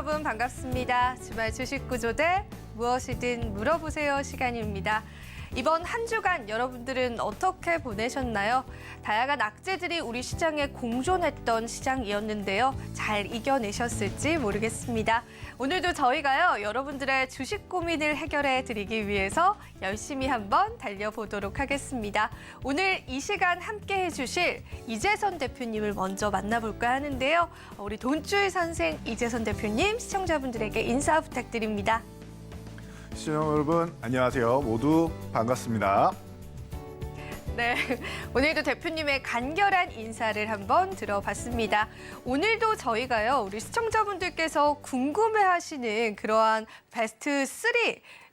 여러분 반갑습니다. 주말 주식 구조대 무엇이든 물어보세요 시간입니다. 이번 한 주간 여러분들은 어떻게 보내셨나요? 다양한 악재들이 우리 시장에 공존했던 시장이었는데요. 잘 이겨내셨을지 모르겠습니다. 오늘도 저희가요, 여러분들의 주식 고민을 해결해 드리기 위해서 열심히 한번 달려보도록 하겠습니다. 오늘 이 시간 함께 해주실 이재선 대표님을 먼저 만나볼까 하는데요. 우리 돈주의 선생 이재선 대표님, 시청자분들에게 인사 부탁드립니다. 시청자 여러분 안녕하세요. 모두 반갑습니다. 네, 오늘도 대표님의 간결한 인사를 한번 들어봤습니다. 오늘도 저희가요, 우리 시청자분들께서 궁금해하시는 그러한 베스트 3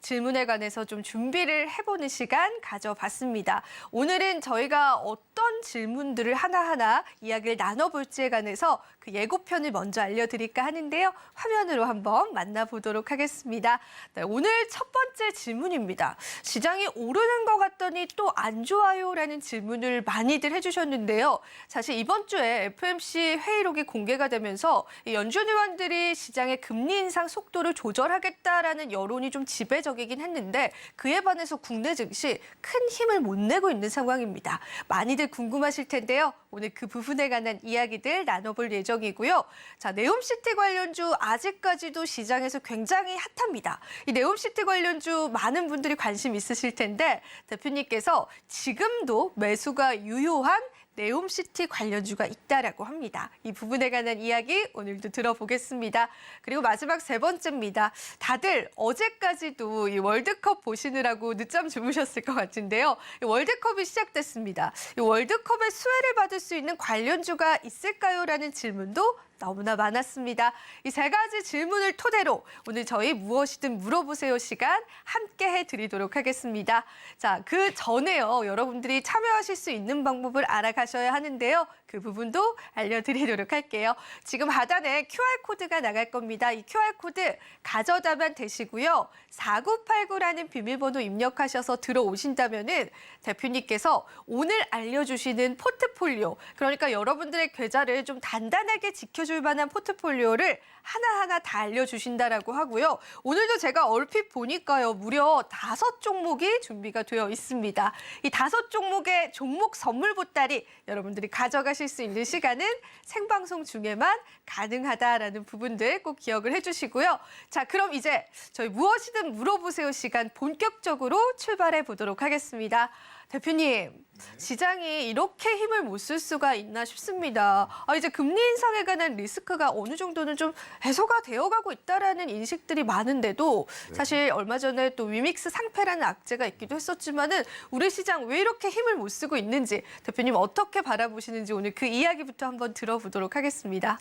질문에 관해서 좀 준비를 해보는 시간 가져봤습니다. 오늘은 저희가 어떤 질문들을 하나하나 이야기를 나눠볼지에 관해서 그 예고편을 먼저 알려드릴까 하는데요. 화면으로 한번 만나보도록 하겠습니다. 네, 오늘 첫 번째 질문입니다. 시장이 오르는 것 같더니 또 안 좋아요? 라는 질문을 많이들 해주셨는데요. 사실 이번 주에 FOMC 회의록이 공개가 되면서 연준 의원들이 시장의 금리 인상 속도를 조절하겠다라는 여론이 좀 지배적이긴 했는데 그에 반해서 국내 증시 큰 힘을 못 내고 있는 상황입니다. 많이들 궁금하실 텐데요. 오늘 그 부분에 관한 이야기들 나눠볼 예정이고요. 자, 네옴시티 관련주 아직까지도 시장에서 굉장히 핫합니다. 이 네옴시티 관련주 많은 분들이 관심 있으실 텐데 대표님께서 지금도 매수가 유효한 네옴시티 관련주가 있다라고 합니다. 이 부분에 관한 이야기 오늘도 들어보겠습니다. 그리고 마지막 세 번째입니다. 다들 어제까지도 이 월드컵 보시느라고 늦잠 주무셨을 것 같은데요. 이 월드컵이 시작됐습니다. 이 월드컵의 수혜를 받을 수 있는 관련주가 있을까요? 라는 질문도 너무나 많았습니다. 이 세 가지 질문을 토대로 오늘 저희 무엇이든 물어보세요 시간 함께 해드리도록 하겠습니다. 자, 그 전에요. 여러분들이 참여하실 수 있는 방법을 알아가셔야 하는데요. 그 부분도 알려드리도록 할게요. 지금 하단에 QR코드가 나갈 겁니다. 이 QR코드 가져다만 되시고요. 4989라는 비밀번호 입력하셔서 들어오신다면은 대표님께서 오늘 알려주시는 포트폴리오, 그러니까 여러분들의 계좌를 좀 단단하게 지켜줄 만한 포트폴리오를 하나하나 다 알려주신다라고 하고요. 오늘도 제가 얼핏 보니까요. 무려 5종목이 준비가 되어 있습니다. 이 5종목의 종목 선물 보따리 여러분들이 가져가실 수 있는 시간은 생방송 중에만 가능하다라는 부분들 꼭 기억을 해주시고요. 자, 그럼 이제 저희 무엇이든 물어보세요 시간 본격적으로 출발해 보도록 하겠습니다. 대표님, 시장이 이렇게 힘을 못 쓸 수가 있나 싶습니다. 이제 금리 인상에 관한 리스크가 어느 정도는 좀 해소가 되어가고 있다라는 인식들이 많은데도 사실 얼마 전에 또 위믹스 상패라는 악재가 있기도 했었지만은 우리 시장 왜 이렇게 힘을 못 쓰고 있는지 대표님 어떻게 바라보시는지 오늘 그 이야기부터 한번 들어보도록 하겠습니다.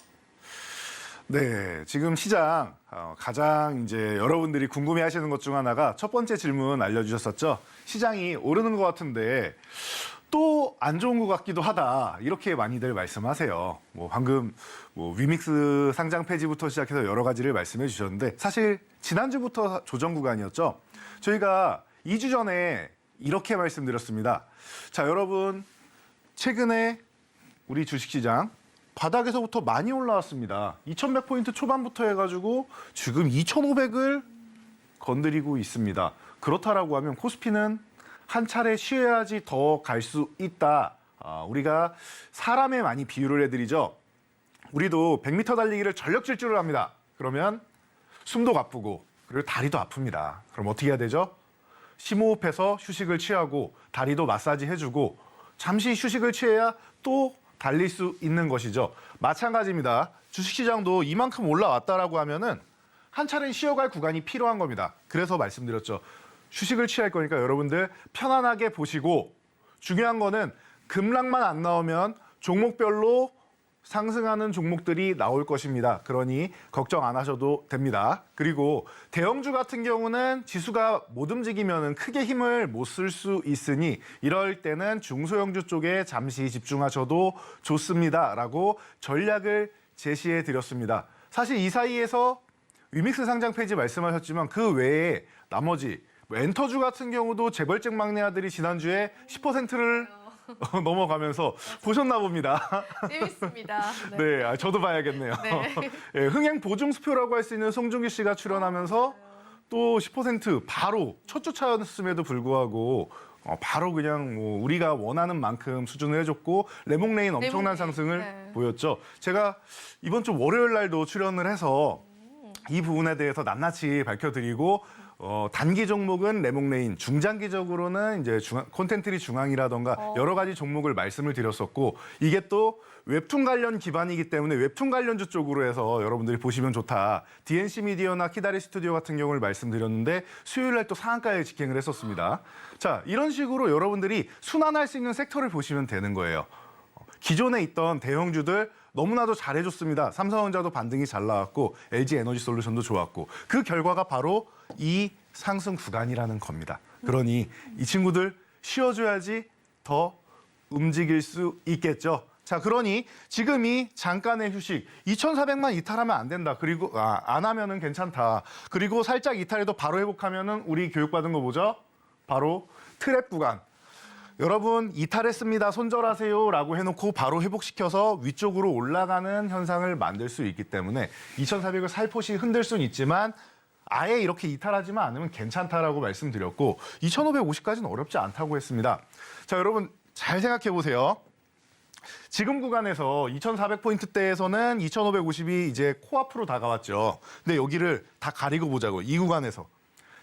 네, 지금 시장 가장 이제 여러분들이 궁금해하시는 것 중 하나가 첫 번째 질문 알려주셨었죠. 시장이 오르는 것 같은데 또 안 좋은 것 같기도 하다. 이렇게 많이들 말씀하세요. 방금 위믹스 상장 폐지부터 시작해서 여러 가지를 말씀해 주셨는데 사실 지난주부터 조정 구간이었죠. 저희가 2주 전에 이렇게 말씀드렸습니다. 자, 여러분 최근에 우리 주식시장 바닥에서부터 많이 올라왔습니다. 2100포인트 초반부터 해가지고 지금 2500을 건드리고 있습니다. 그렇다라고 하면 코스피는 한 차례 쉬어야지 더 갈 수 있다. 우리가 사람에 많이 비유를 해드리죠. 우리도 100m 달리기를 전력 질주를 합니다. 그러면 숨도 가쁘고 그리고 다리도 아픕니다. 그럼 어떻게 해야 되죠? 심호흡해서 휴식을 취하고 다리도 마사지 해주고 잠시 휴식을 취해야 또 달릴 수 있는 것이죠. 마찬가지입니다. 주식시장도 이만큼 올라왔다라고 하면은 한 차례 쉬어갈 구간이 필요한 겁니다. 그래서 말씀드렸죠. 휴식을 취할 거니까 여러분들 편안하게 보시고 중요한 거는 급락만 안 나오면 종목별로 상승하는 종목들이 나올 것입니다. 그러니 걱정 안 하셔도 됩니다. 그리고 대형주 같은 경우는 지수가 못 움직이면 크게 힘을 못 쓸 수 있으니 이럴 때는 중소형주 쪽에 잠시 집중하셔도 좋습니다라고 전략을 제시해 드렸습니다. 사실 이 사이에서 위믹스 상장 폐지 말씀하셨지만 그 외에 나머지 엔터주 같은 경우도 재벌적 막내 아들이 지난주에 10%를 넘어가면서 보셨나 봅니다. 재밌습니다. 네. 네, 저도 봐야겠네요. 네. 예, 흥행 보증수표라고 할 수 있는 송중기 씨가 출연하면서 또 10% 바로 첫 주차였음에도 불구하고 바로 그냥 뭐 우리가 원하는 만큼 수준을 해줬고 레몽레인 엄청난 레몽레인, 상승을 네. 보였죠. 제가 이번 주 월요일 날도 출연을 해서 이 부분에 대해서 낱낱이 밝혀드리고 단기 종목은 레몽레인, 중장기적으로는 이제 콘텐트리 중앙이라던가 여러 가지 종목을 말씀을 드렸었고 이게 또 웹툰 관련 기반이기 때문에 웹툰 관련주 쪽으로 해서 여러분들이 보시면 좋다. DNC 미디어나 키다리 스튜디오 같은 경우를 말씀드렸는데 수요일 날 또 상한가에 직행을 했었습니다. 자, 이런 식으로 여러분들이 순환할 수 있는 섹터를 보시면 되는 거예요. 기존에 있던 대형주들 너무나도 잘해줬습니다. 삼성전자도 반등이 잘 나왔고 LG 에너지 솔루션도 좋았고 그 결과가 바로 이 상승 구간이라는 겁니다. 그러니 이 친구들 쉬어줘야지 더 움직일 수 있겠죠. 자, 그러니 지금이 잠깐의 휴식. 2,400만 이탈하면 안 된다. 그리고 안 하면은 괜찮다. 그리고 살짝 이탈해도 바로 회복하면은 우리 교육받은 거 뭐죠? 바로 트랩 구간. 여러분 이탈했습니다. 손절하세요 라고 해놓고 바로 회복시켜서 위쪽으로 올라가는 현상을 만들 수 있기 때문에 2,400을 살포시 흔들 수는 있지만 아예 이렇게 이탈하지만 않으면 괜찮다라고 말씀드렸고 2,550까지는 어렵지 않다고 했습니다. 자, 여러분 잘 생각해 보세요. 지금 구간에서 2,400포인트대에서는 2,550이 이제 코앞으로 다가왔죠. 근데 여기를 다 가리고 보자고. 이 구간에서.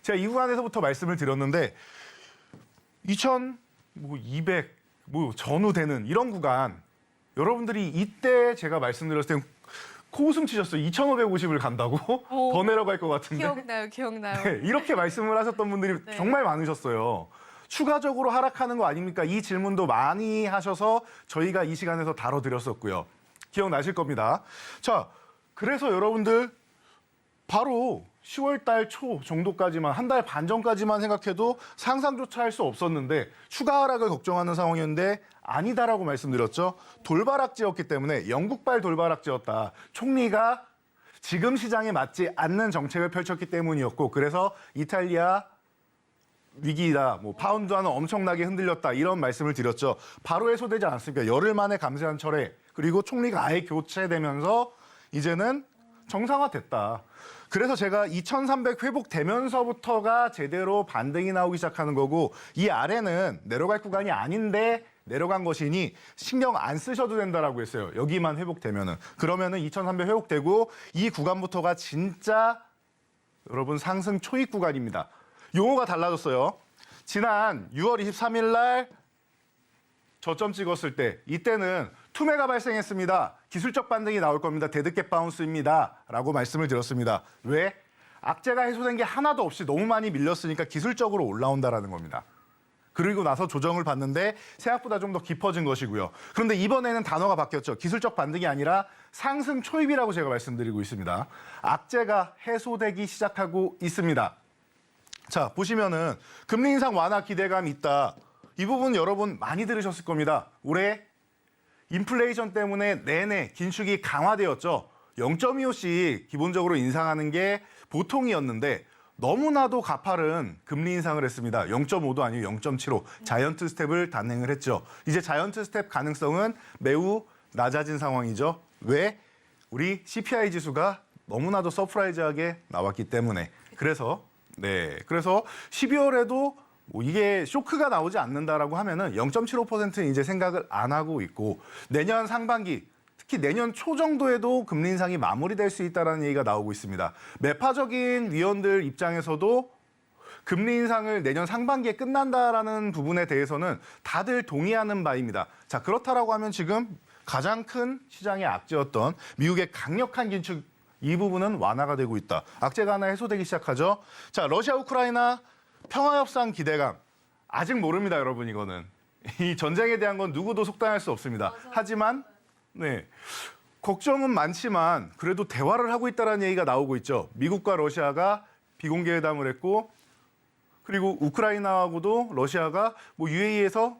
제가 이 구간에서부터 말씀을 드렸는데 2,200 전후되는 이런 구간 여러분들이 이때 제가 말씀드렸을 때 코웃음 치셨어요. 2,550을 간다고? 더 내려갈 것 같은데. 기억나요. 네, 이렇게 말씀을 하셨던 분들이 네. 정말 많으셨어요. 추가적으로 하락하는 거 아닙니까? 이 질문도 많이 하셔서 저희가 이 시간에서 다뤄드렸었고요. 기억나실 겁니다. 자, 그래서 여러분들 바로 10월 달 초 정도까지만, 한 달 반 전까지만 생각해도 상상조차 할 수 없었는데 추가 하락을 걱정하는 상황이었는데 아니다라고 말씀드렸죠. 돌바락지였기 때문에 영국발 돌바락지였다. 총리가 지금 시장에 맞지 않는 정책을 펼쳤기 때문이었고 그래서 이탈리아 위기다, 뭐 파운드화는 엄청나게 흔들렸다 이런 말씀을 드렸죠. 바로 해소되지 않았습니까? 열흘 만에 감세한 철회 그리고 총리가 아예 교체되면서 이제는 정상화됐다. 그래서 제가 2,300 회복되면서부터가 제대로 반등이 나오기 시작하는 거고 이 아래는 내려갈 구간이 아닌데 내려간 것이니 신경 안 쓰셔도 된다라고 했어요. 여기만 회복되면은. 그러면은 2,300 회복되고 이 구간부터가 진짜 여러분 상승 초입 구간입니다. 용어가 달라졌어요. 지난 6월 23일 날 저점 찍었을 때 이때는 투매가 발생했습니다. 기술적 반등이 나올 겁니다. 데드캣 바운스입니다. 라고 말씀을 드렸습니다. 왜? 악재가 해소된 게 하나도 없이 너무 많이 밀렸으니까 기술적으로 올라온다라는 겁니다. 그리고 나서 조정을 받는데 생각보다 좀 더 깊어진 것이고요. 그런데 이번에는 단어가 바뀌었죠. 기술적 반등이 아니라 상승 초입이라고 제가 말씀드리고 있습니다. 악재가 해소되기 시작하고 있습니다. 자, 보시면은 금리 인상 완화 기대감이 있다. 이 부분 여러분 많이 들으셨을 겁니다. 올해 인플레이션 때문에 내내 긴축이 강화되었죠. 0.25씩 기본적으로 인상하는 게 보통이었는데 너무나도 가파른 금리 인상을 했습니다. 0.5도 아니고 0.75 자이언트 스텝을 단행을 했죠. 이제 자이언트 스텝 가능성은 매우 낮아진 상황이죠. 왜? 우리 CPI 지수가 너무나도 서프라이즈하게 나왔기 때문에. 그래서 12월에도 뭐 이게 쇼크가 나오지 않는다라고 하면은 0.75%는 이제 생각을 안 하고 있고 내년 상반기 특히 내년 초 정도에도 금리 인상이 마무리될 수 있다는 얘기가 나오고 있습니다. 매파적인 위원들 입장에서도 금리 인상을 내년 상반기에 끝난다라는 부분에 대해서는 다들 동의하는 바입니다. 자, 그렇다라고 하면 지금 가장 큰 시장의 악재였던 미국의 강력한 긴축 이 부분은 완화가 되고 있다. 악재가 하나 해소되기 시작하죠. 자, 러시아 우크라이나 평화협상 기대감 아직 모릅니다, 여러분. 이거는 이 전쟁에 대한 건 누구도 속단할 수 없습니다. 하지만 걱정은 많지만 그래도 대화를 하고 있다는 얘기가 나오고 있죠. 미국과 러시아가 비공개 회담을 했고 그리고 우크라이나하고도 러시아가 뭐 UAE에서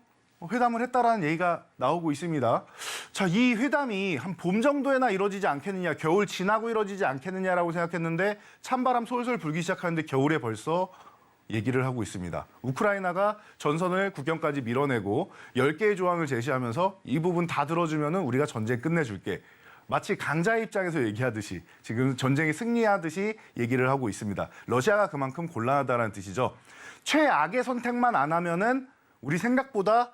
회담을 했다라는 얘기가 나오고 있습니다. 자, 이 회담이 한 봄 정도에나 이루어지지 않겠느냐, 겨울 지나고 이루어지지 않겠느냐라고 생각했는데 찬바람 솔솔 불기 시작하는데 겨울에 벌써 얘기를 하고 있습니다. 우크라이나가 전선을 국경까지 밀어내고 10개의 조항을 제시하면서 이 부분 다 들어주면 우리가 전쟁 끝내줄게. 마치 강자의 입장에서 얘기하듯이 지금 전쟁에 승리하듯이 얘기를 하고 있습니다. 러시아가 그만큼 곤란하다는 뜻이죠. 최악의 선택만 안 하면은 우리 생각보다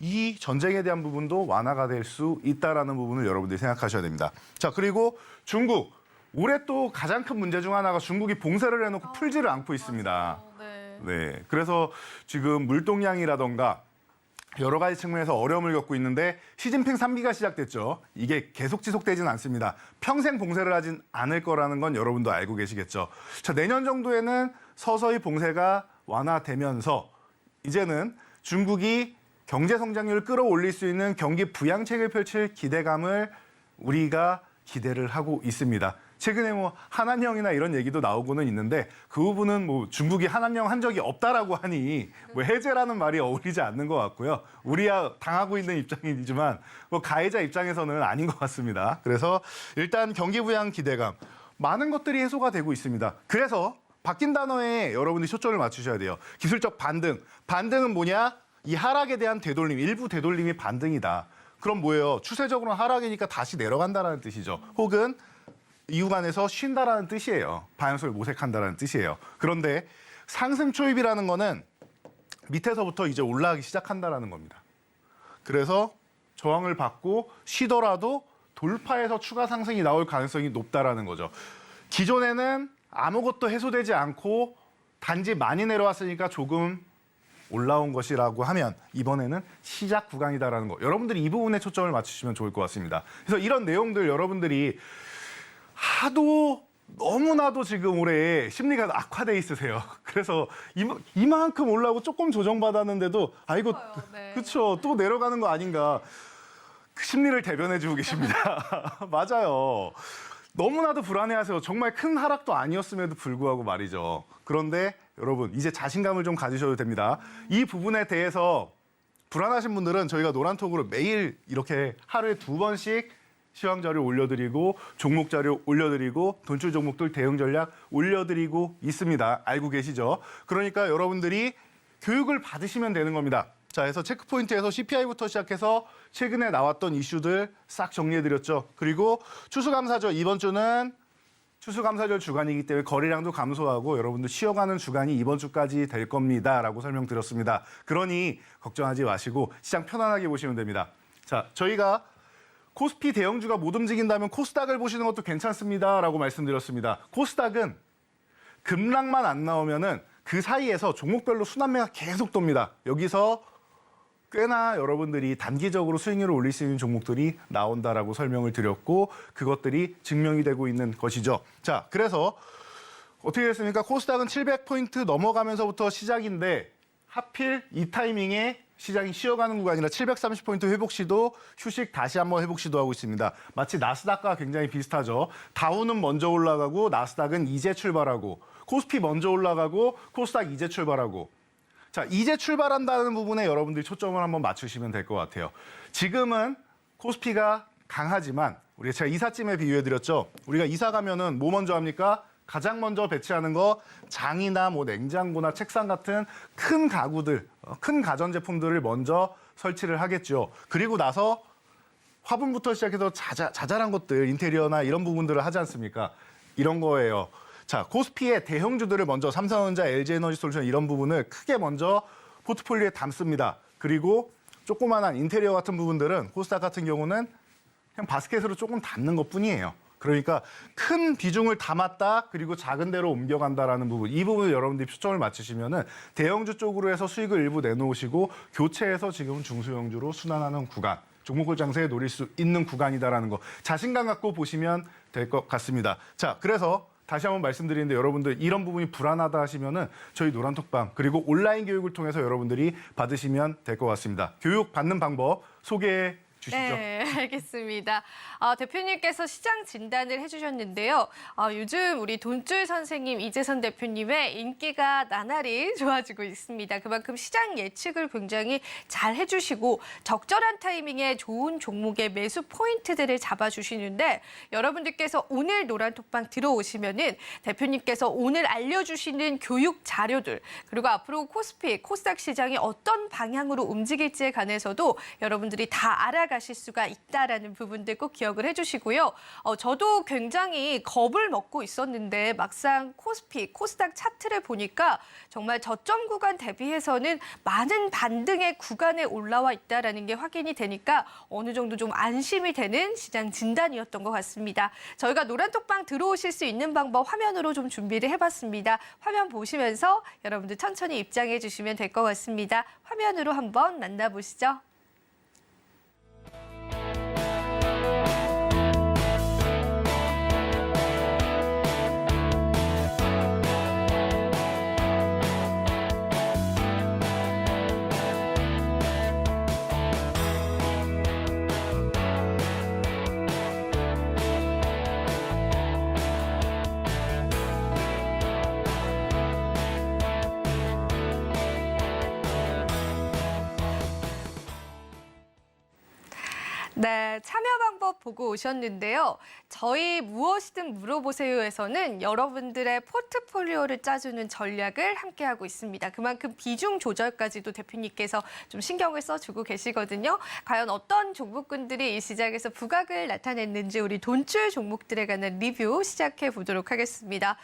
이 전쟁에 대한 부분도 완화가 될 수 있다라는 부분을 여러분들이 생각하셔야 됩니다. 자, 그리고 중국. 올해 또 가장 큰 문제 중 하나가 중국이 봉쇄를 해놓고 풀지를 않고 있습니다. 네. 그래서 지금 물동량이라던가 여러 가지 측면에서 어려움을 겪고 있는데 시진핑 3기가 시작됐죠. 이게 계속 지속되지는 않습니다. 평생 봉쇄를 하진 않을 거라는 건 여러분도 알고 계시겠죠. 자, 내년 정도에는 서서히 봉쇄가 완화되면서 이제는 중국이 경제 성장률을 끌어올릴 수 있는 경기 부양책을 펼칠 기대감을 우리가 기대를 하고 있습니다. 최근에 뭐 한한령이나 이런 얘기도 나오고는 있는데 그 부분은 뭐 중국이 한한령 한 적이 없다라고 하니 뭐 해제라는 말이 어울리지 않는 것 같고요. 우리야 당하고 있는 입장이지만 뭐 가해자 입장에서는 아닌 것 같습니다. 그래서 일단 경기 부양 기대감 많은 것들이 해소가 되고 있습니다. 그래서 바뀐 단어에 여러분들이 초점을 맞추셔야 돼요. 기술적 반등. 반등은 뭐냐? 이 하락에 대한 되돌림, 일부 되돌림이 반등이다. 그럼 뭐예요? 추세적으로는 하락이니까 다시 내려간다라는 뜻이죠. 혹은 이 구간에서 쉰다라는 뜻이에요. 방향성을 모색한다라는 뜻이에요. 그런데 상승 초입이라는 거는 밑에서부터 이제 올라가기 시작한다라는 겁니다. 그래서 저항을 받고 쉬더라도 돌파해서 추가 상승이 나올 가능성이 높다라는 거죠. 기존에는 아무것도 해소되지 않고 단지 많이 내려왔으니까 조금 올라온 것이라고 하면 이번에는 시작 구간이다라는 거. 여러분들이 이 부분에 초점을 맞추시면 좋을 것 같습니다. 그래서 이런 내용들 여러분들이 하도 너무나도 지금 올해 심리가 악화돼 있으세요. 그래서 이만큼 올라오고 조금 조정받았는데도 아이고 네. 그렇죠. 또 내려가는 거 아닌가. 그 심리를 대변해주고 계십니다. 맞아요. 너무나도 불안해하세요. 정말 큰 하락도 아니었음에도 불구하고 말이죠. 그런데 여러분 이제 자신감을 좀 가지셔도 됩니다. 이 부분에 대해서 불안하신 분들은 저희가 노란톡으로 매일 이렇게 하루에 2번씩 시황 자료 올려드리고 종목 자료 올려드리고 돈줄 종목들 대응 전략 올려드리고 있습니다. 알고 계시죠? 그러니까 여러분들이 교육을 받으시면 되는 겁니다. 자, 그래서 체크포인트에서 CPI부터 시작해서 최근에 나왔던 이슈들 싹 정리해드렸죠. 그리고 추수감사절 이번 주는 추수감사절 주간이기 때문에 거래량도 감소하고 여러분들 쉬어가는 주간이 이번 주까지 될 겁니다라고 설명드렸습니다. 그러니 걱정하지 마시고 시장 편안하게 보시면 됩니다. 자, 저희가 코스피 대형주가 못 움직인다면 코스닥을 보시는 것도 괜찮습니다라고 말씀드렸습니다. 코스닥은 급락만 안 나오면은 그 사이에서 종목별로 순환매가 계속 돕니다. 여기서 꽤나 여러분들이 단기적으로 수익률을 올릴 수 있는 종목들이 나온다라고 설명을 드렸고 그것들이 증명이 되고 있는 것이죠. 자, 그래서 어떻게 됐습니까? 코스닥은 700포인트 넘어가면서부터 시작인데 하필 이 타이밍에 시장이 쉬어가는 구간이라 730포인트 회복 시도, 휴식 다시 한번 회복 시도하고 있습니다. 마치 나스닥과 굉장히 비슷하죠. 다우는 먼저 올라가고 나스닥은 이제 출발하고 코스피 먼저 올라가고 코스닥 이제 출발하고 자, 이제 출발한다는 부분에 여러분들이 초점을 한번 맞추시면 될 것 같아요. 지금은 코스피가 강하지만 우리가 제가 이삿짐에 비유해드렸죠. 우리가 이사 가면은 뭐 먼저 합니까? 가장 먼저 배치하는 거 장이나 뭐 냉장고나 책상 같은 큰 가구들, 큰 가전제품들을 먼저 설치를 하겠죠. 그리고 나서 화분부터 시작해서 자잘한 것들, 인테리어나 이런 부분들을 하지 않습니까? 이런 거예요. 자, 코스피의 대형주들을 먼저 삼성전자, LG에너지솔루션 이런 부분을 크게 먼저 포트폴리오에 담습니다. 그리고 조그마한 인테리어 같은 부분들은 코스닥 같은 경우는 그냥 바스켓으로 조금 담는 것뿐이에요. 그러니까 큰 비중을 담았다 그리고 작은 데로 옮겨간다라는 부분 이 부분을 여러분들이 초점을 맞추시면은 대형주 쪽으로 해서 수익을 일부 내놓으시고 교체해서 지금은 중소형주로 순환하는 구간 종목을 장세에 노릴 수 있는 구간이다라는 거 자신감 갖고 보시면 될 것 같습니다. 자, 그래서 다시 한번 말씀드리는데 여러분들 이런 부분이 불안하다 하시면은 저희 노란톡방 그리고 온라인 교육을 통해서 여러분들이 받으시면 될 것 같습니다. 교육 받는 방법 소개해 주시죠. 네, 알겠습니다. 대표님께서 시장 진단을 해주셨는데요. 요즘 우리 돈줄 선생님 이재선 대표님의 인기가 나날이 좋아지고 있습니다. 그만큼 시장 예측을 굉장히 잘 해주시고 적절한 타이밍에 좋은 종목의 매수 포인트들을 잡아주시는데 여러분들께서 오늘 노란톡방 들어오시면은 대표님께서 오늘 알려주시는 교육 자료들 그리고 앞으로 코스피, 코스닥 시장이 어떤 방향으로 움직일지에 관해서도 여러분들이 다 알아가실 수가 있다라는 부분들 꼭 기억을 해주시고요. 저도 굉장히 겁을 먹고 있었는데 막상 코스피, 코스닥 차트를 보니까 정말 저점 구간 대비해서는 많은 반등의 구간에 올라와 있다라는 게 확인이 되니까 어느 정도 좀 안심이 되는 시장 진단이었던 것 같습니다. 저희가 노란톡방 들어오실 수 있는 방법 화면으로 좀 준비를 해봤습니다. 화면 보시면서 여러분들 천천히 입장해 주시면 될 것 같습니다. 화면으로 한번 만나보시죠. 네, 참여 방법 보고 오셨는데요. 저희 무엇이든 물어보세요에서는 여러분들의 포트폴리오를 짜주는 전략을 함께하고 있습니다. 그만큼 비중 조절까지도 대표님께서 좀 신경을 써주고 계시거든요. 과연 어떤 종목군들이 이 시장에서 부각을 나타냈는지 우리 돈줄 종목들에 관한 리뷰 시작해 보도록 하겠습니다.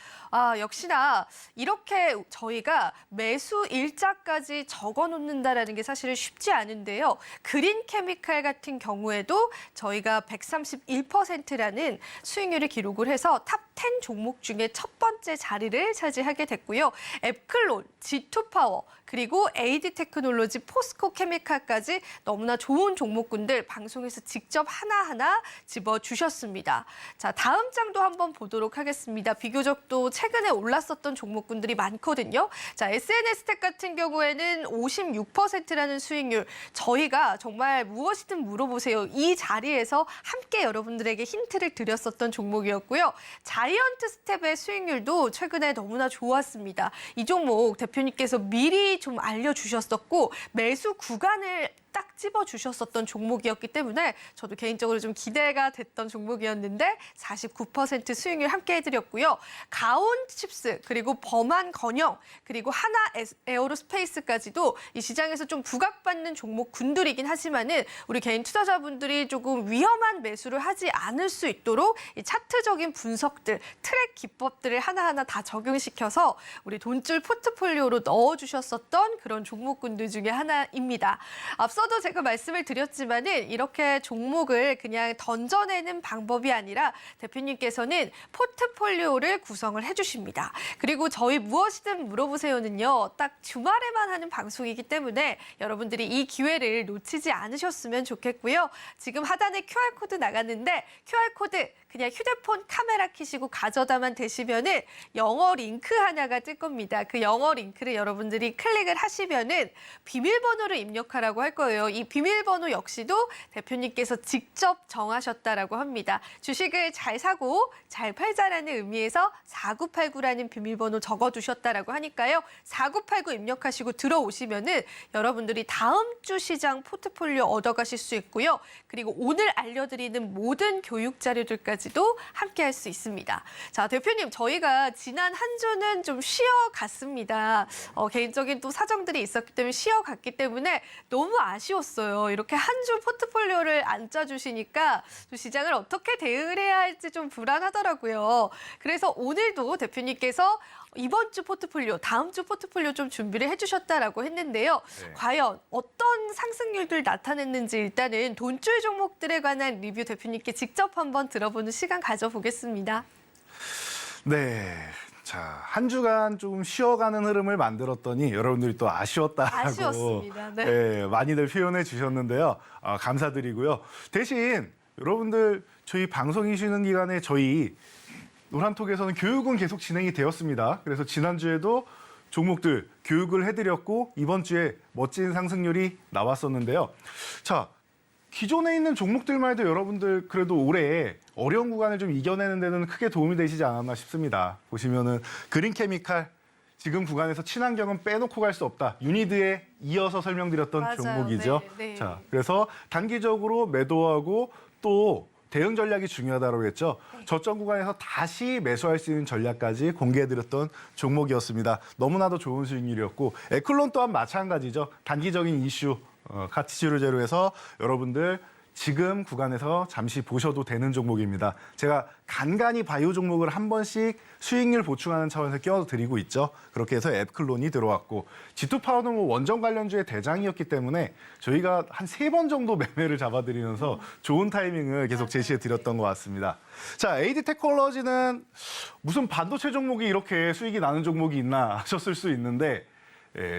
역시나 이렇게 저희가 매수 일자까지 적어 놓는다라는 게 사실 쉽지 않은데요. 그린 케미칼 같은 경우에도 저희가 131%라는 수익률을 기록을 해서 탑 10 종목 중에 첫 번째 자리를 차지하게 됐고요. 앱클론, G2파워, 그리고 AD 테크놀로지, 포스코 케미칼까지 너무나 좋은 종목군들 방송에서 직접 하나하나 집어주셨습니다. 자, 다음 장도 한번 보도록 하겠습니다. 비교적 또 최근에 올랐었던 종목군들이 많거든요. 자, SNS텍 같은 경우에는 56%라는 수익률. 저희가 정말 무엇이든 물어보세요. 이 자리에서 함께 여러분들에게 힌트를 드렸었던 종목이었고요. 자이언트 스텝의 수익률도 최근에 너무나 좋았습니다. 이 종목 대표님께서 미리 좀 알려주셨었고 매수 구간을 딱 집어주셨었던 종목이었기 때문에 저도 개인적으로 좀 기대가 됐던 종목이었는데 49% 수익률 함께 해드렸고요. 가온칩스 그리고 범한 건영 그리고 하나 에어로스페이스까지도 이 시장에서 좀 부각받는 종목군들이긴 하지만은 우리 개인 투자자분들이 조금 위험한 매수를 하지 않을 수 있도록 이 차트적인 분석들, 트랙 기법들을 하나하나 다 적용시켜서 우리 돈줄 포트폴리오로 넣어주셨었던 그런 종목군들 중에 하나입니다. 앞서도 제가 말씀을 드렸지만은 이렇게 종목을 그냥 던져내는 방법이 아니라 대표님께서는 포트폴리오를 구성을 해주십니다. 그리고 저희 무엇이든 물어보세요는요. 딱 주말에만 하는 방송이기 때문에 여러분들이 이 기회를 놓치지 않으셨으면 좋겠고요. 지금 하단에 QR코드 나갔는데 QR코드 그냥 휴대폰 카메라 켜시고 가져다만 대시면은 영어 링크 하나가 뜰 겁니다. 그 영어 링크를 여러분들이 클릭을 하시면은 비밀번호를 입력하라고 할 거예요. 이 비밀번호 역시도 대표님께서 직접 정하셨다라고 합니다. 주식을 잘 사고 잘 팔자라는 의미에서 4989라는 비밀번호 적어두셨다라고 하니까요. 4989 입력하시고 들어오시면은 여러분들이 다음 주 시장 포트폴리오 얻어가실 수 있고요. 그리고 오늘 알려드리는 모든 교육 자료들까지도 함께 할 수 있습니다. 자, 대표님 저희가 지난 한 주는 좀 쉬어갔습니다. 개인적인 또 사정들이 있었기 때문에 쉬어갔기 때문에 너무 아쉬웠어요. 이렇게 한 주 포트폴리오를 안 짜주시니까 또 시장을 어떻게 대응을 해야 할지 좀 불안하더라고요. 그래서 오늘도 대표님께서 이번 주 포트폴리오, 다음 주 포트폴리오 좀 준비를 해주셨다라고 했는데요. 네. 과연 어떤 상승률들 나타냈는지 일단은 돈줄 종목들에 관한 리뷰 대표님께 직접 한번 들어보는 시간 가져보겠습니다. 네. 자, 한 주간 좀 쉬어가는 흐름을 만들었더니 여러분들이 또 아쉬웠다고 아쉬웠습니다. 네. 네, 많이들 표현해 주셨는데요. 감사드리고요. 대신 여러분들 저희 방송이 쉬는 기간에 저희 노란톡에서는 교육은 계속 진행이 되었습니다. 그래서 지난주에도 종목들 교육을 해드렸고 이번 주에 멋진 상승률이 나왔었는데요. 자, 기존에 있는 종목들만 해도 여러분들 그래도 올해 어려운 구간을 좀 이겨내는 데는 크게 도움이 되시지 않았나 싶습니다. 보시면은 그린케미칼 지금 구간에서 친환경은 빼놓고 갈 수 없다. 유니드에 이어서 설명드렸던 맞아요. 종목이죠. 네, 네. 자, 그래서 단기적으로 매도하고 또 대응 전략이 중요하다고 했죠. 저점 구간에서 다시 매수할 수 있는 전략까지 공개해드렸던 종목이었습니다. 너무나도 좋은 수익률이었고 에클론 또한 마찬가지죠. 단기적인 이슈 가치치료 제로에서 여러분들 지금 구간에서 잠시 보셔도 되는 종목입니다. 제가 간간히 바이오 종목을 한 번씩 수익률 보충하는 차원에서 끼워드리고 있죠. 그렇게 해서 에클론이 들어왔고 G2 파워는 뭐 원전 관련주의 대장이었기 때문에 저희가 한 3번 정도 매매를 잡아드리면서 좋은 타이밍을 계속 제시해드렸던 것 같습니다. 자, AD 테크놀로지는 무슨 반도체 종목이 이렇게 수익이 나는 종목이 있나 하셨을 수 있는데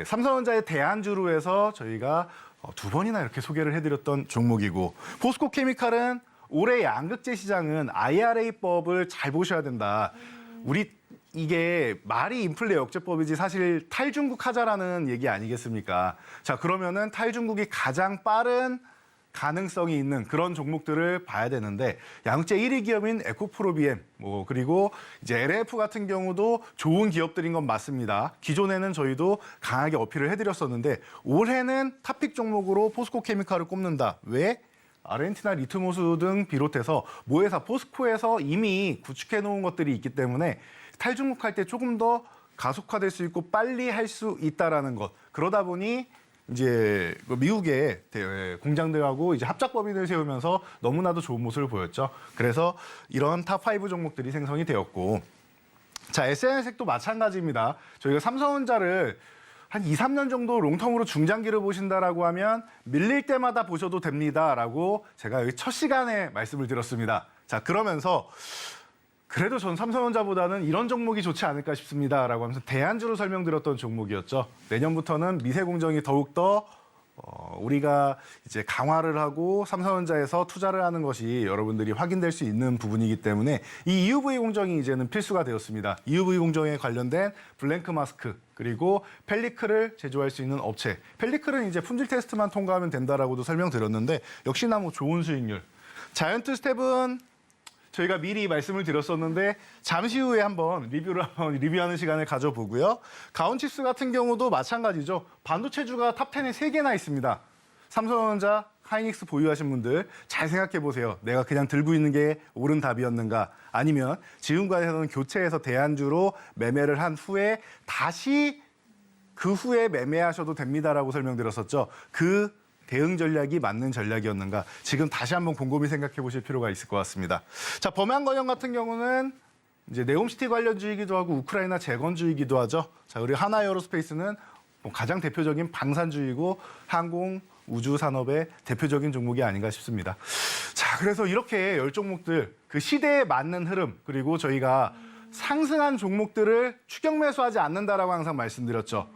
삼성전자의 대안주로 해서 저희가 2번이나 이렇게 소개를 해드렸던 종목이고 포스코 케미칼은 올해 양극재 시장은 IRA법을 잘 보셔야 된다. 우리 이게 말이 인플레 억제법이지 사실 탈중국 하자라는 얘기 아니겠습니까? 자, 그러면은 탈중국이 가장 빠른 가능성이 있는 그런 종목들을 봐야 되는데 양극재 1위 기업인 에코프로비엠 그리고 이제 LF 같은 경우도 좋은 기업들인 건 맞습니다. 기존에는 저희도 강하게 어필을 해드렸었는데 올해는 탑픽 종목으로 포스코 케미칼을 꼽는다. 왜? 아르헨티나 리튬호수 등 비롯해서 모회사 포스코에서 이미 구축해 놓은 것들이 있기 때문에 탈중국할 때 조금 더 가속화될 수 있고 빨리 할 수 있다라는 것. 그러다 보니 이제 미국의 공장들하고 이제 합작법인을 세우면서 너무나도 좋은 모습을 보였죠. 그래서 이런 탑5 종목들이 생성이 되었고, 자, SNS도 마찬가지입니다. 저희가 삼성전자를 한 2, 3년 정도 롱텀으로 중장기를 보신다라고 하면 밀릴 때마다 보셔도 됩니다라고 제가 여기 첫 시간에 말씀을 드렸습니다. 자, 그러면서 그래도 전 삼성전자보다는 이런 종목이 좋지 않을까 싶습니다라고 하면서 대안주로 설명드렸던 종목이었죠. 내년부터는 미세 공정이 더욱더 우리가 이제 강화를 하고 삼성전자에서 투자를 하는 것이 여러분들이 확인될 수 있는 부분이기 때문에 이 EUV 공정이 이제는 필수가 되었습니다. EUV 공정에 관련된 블랭크 마스크 그리고 펠리클을 제조할 수 있는 업체. 펠리클은 이제 품질 테스트만 통과하면 된다라고도 설명드렸는데 역시나 뭐 좋은 수익률. 자이언트 스텝은 저희가 미리 말씀을 드렸었는데 잠시 후에 한번 리뷰하는 시간을 가져보고요. 가온칩스 같은 경우도 마찬가지죠. 반도체주가 탑10에 3개나 있습니다. 삼성전자, 하이닉스 보유하신 분들 잘 생각해 보세요. 내가 그냥 들고 있는 게 옳은 답이었는가? 아니면 지금까지는 교체해서 대안주로 매매를 한 후에 다시 그 후에 매매하셔도 됩니다라고 설명드렸었죠. 그 대응 전략이 맞는 전략이었는가 지금 다시 한번 곰곰이 생각해 보실 필요가 있을 것 같습니다. 자, 범양건영 같은 경우는 이제 네옴시티 관련주이기도 하고 우크라이나 재건주이기도 하죠. 자, 그리고 하나에어로스페이스는 가장 대표적인 방산주이고 항공 우주 산업의 대표적인 종목이 아닌가 싶습니다. 자, 그래서 이렇게 10종목들 그 시대에 맞는 흐름 그리고 저희가 상승한 종목들을 추격 매수하지 않는다라고 항상 말씀드렸죠.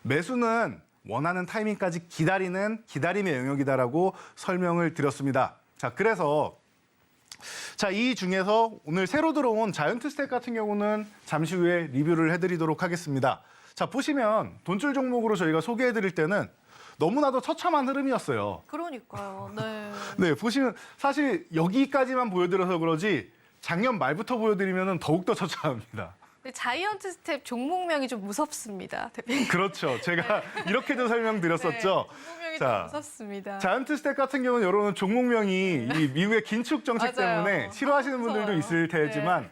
매수는 원하는 타이밍까지 기다리는 기다림의 영역이다라고 설명을 드렸습니다. 자, 그래서 이 중에서 오늘 새로 들어온 자이언트 스텝 같은 경우는 잠시 후에 리뷰를 해드리도록 하겠습니다. 자, 보시면 돈줄 종목으로 저희가 소개해드릴 때는 너무나도 처참한 흐름이었어요. 그러니까요. 네. 네, 보시면 사실 여기까지만 보여드려서 그러지 작년 말부터 보여드리면 더욱더 처참합니다. 자이언트 스텝 종목명이 좀 무섭습니다, 대표님. 그렇죠. 제가 이렇게도 설명드렸었죠. 네, 종목명이 좀 무섭습니다. 자이언트 스텝 같은 경우는 여러분 종목명이 이 미국의 긴축 정책 맞아요. 때문에 싫어하시는 분들도 있을 테지만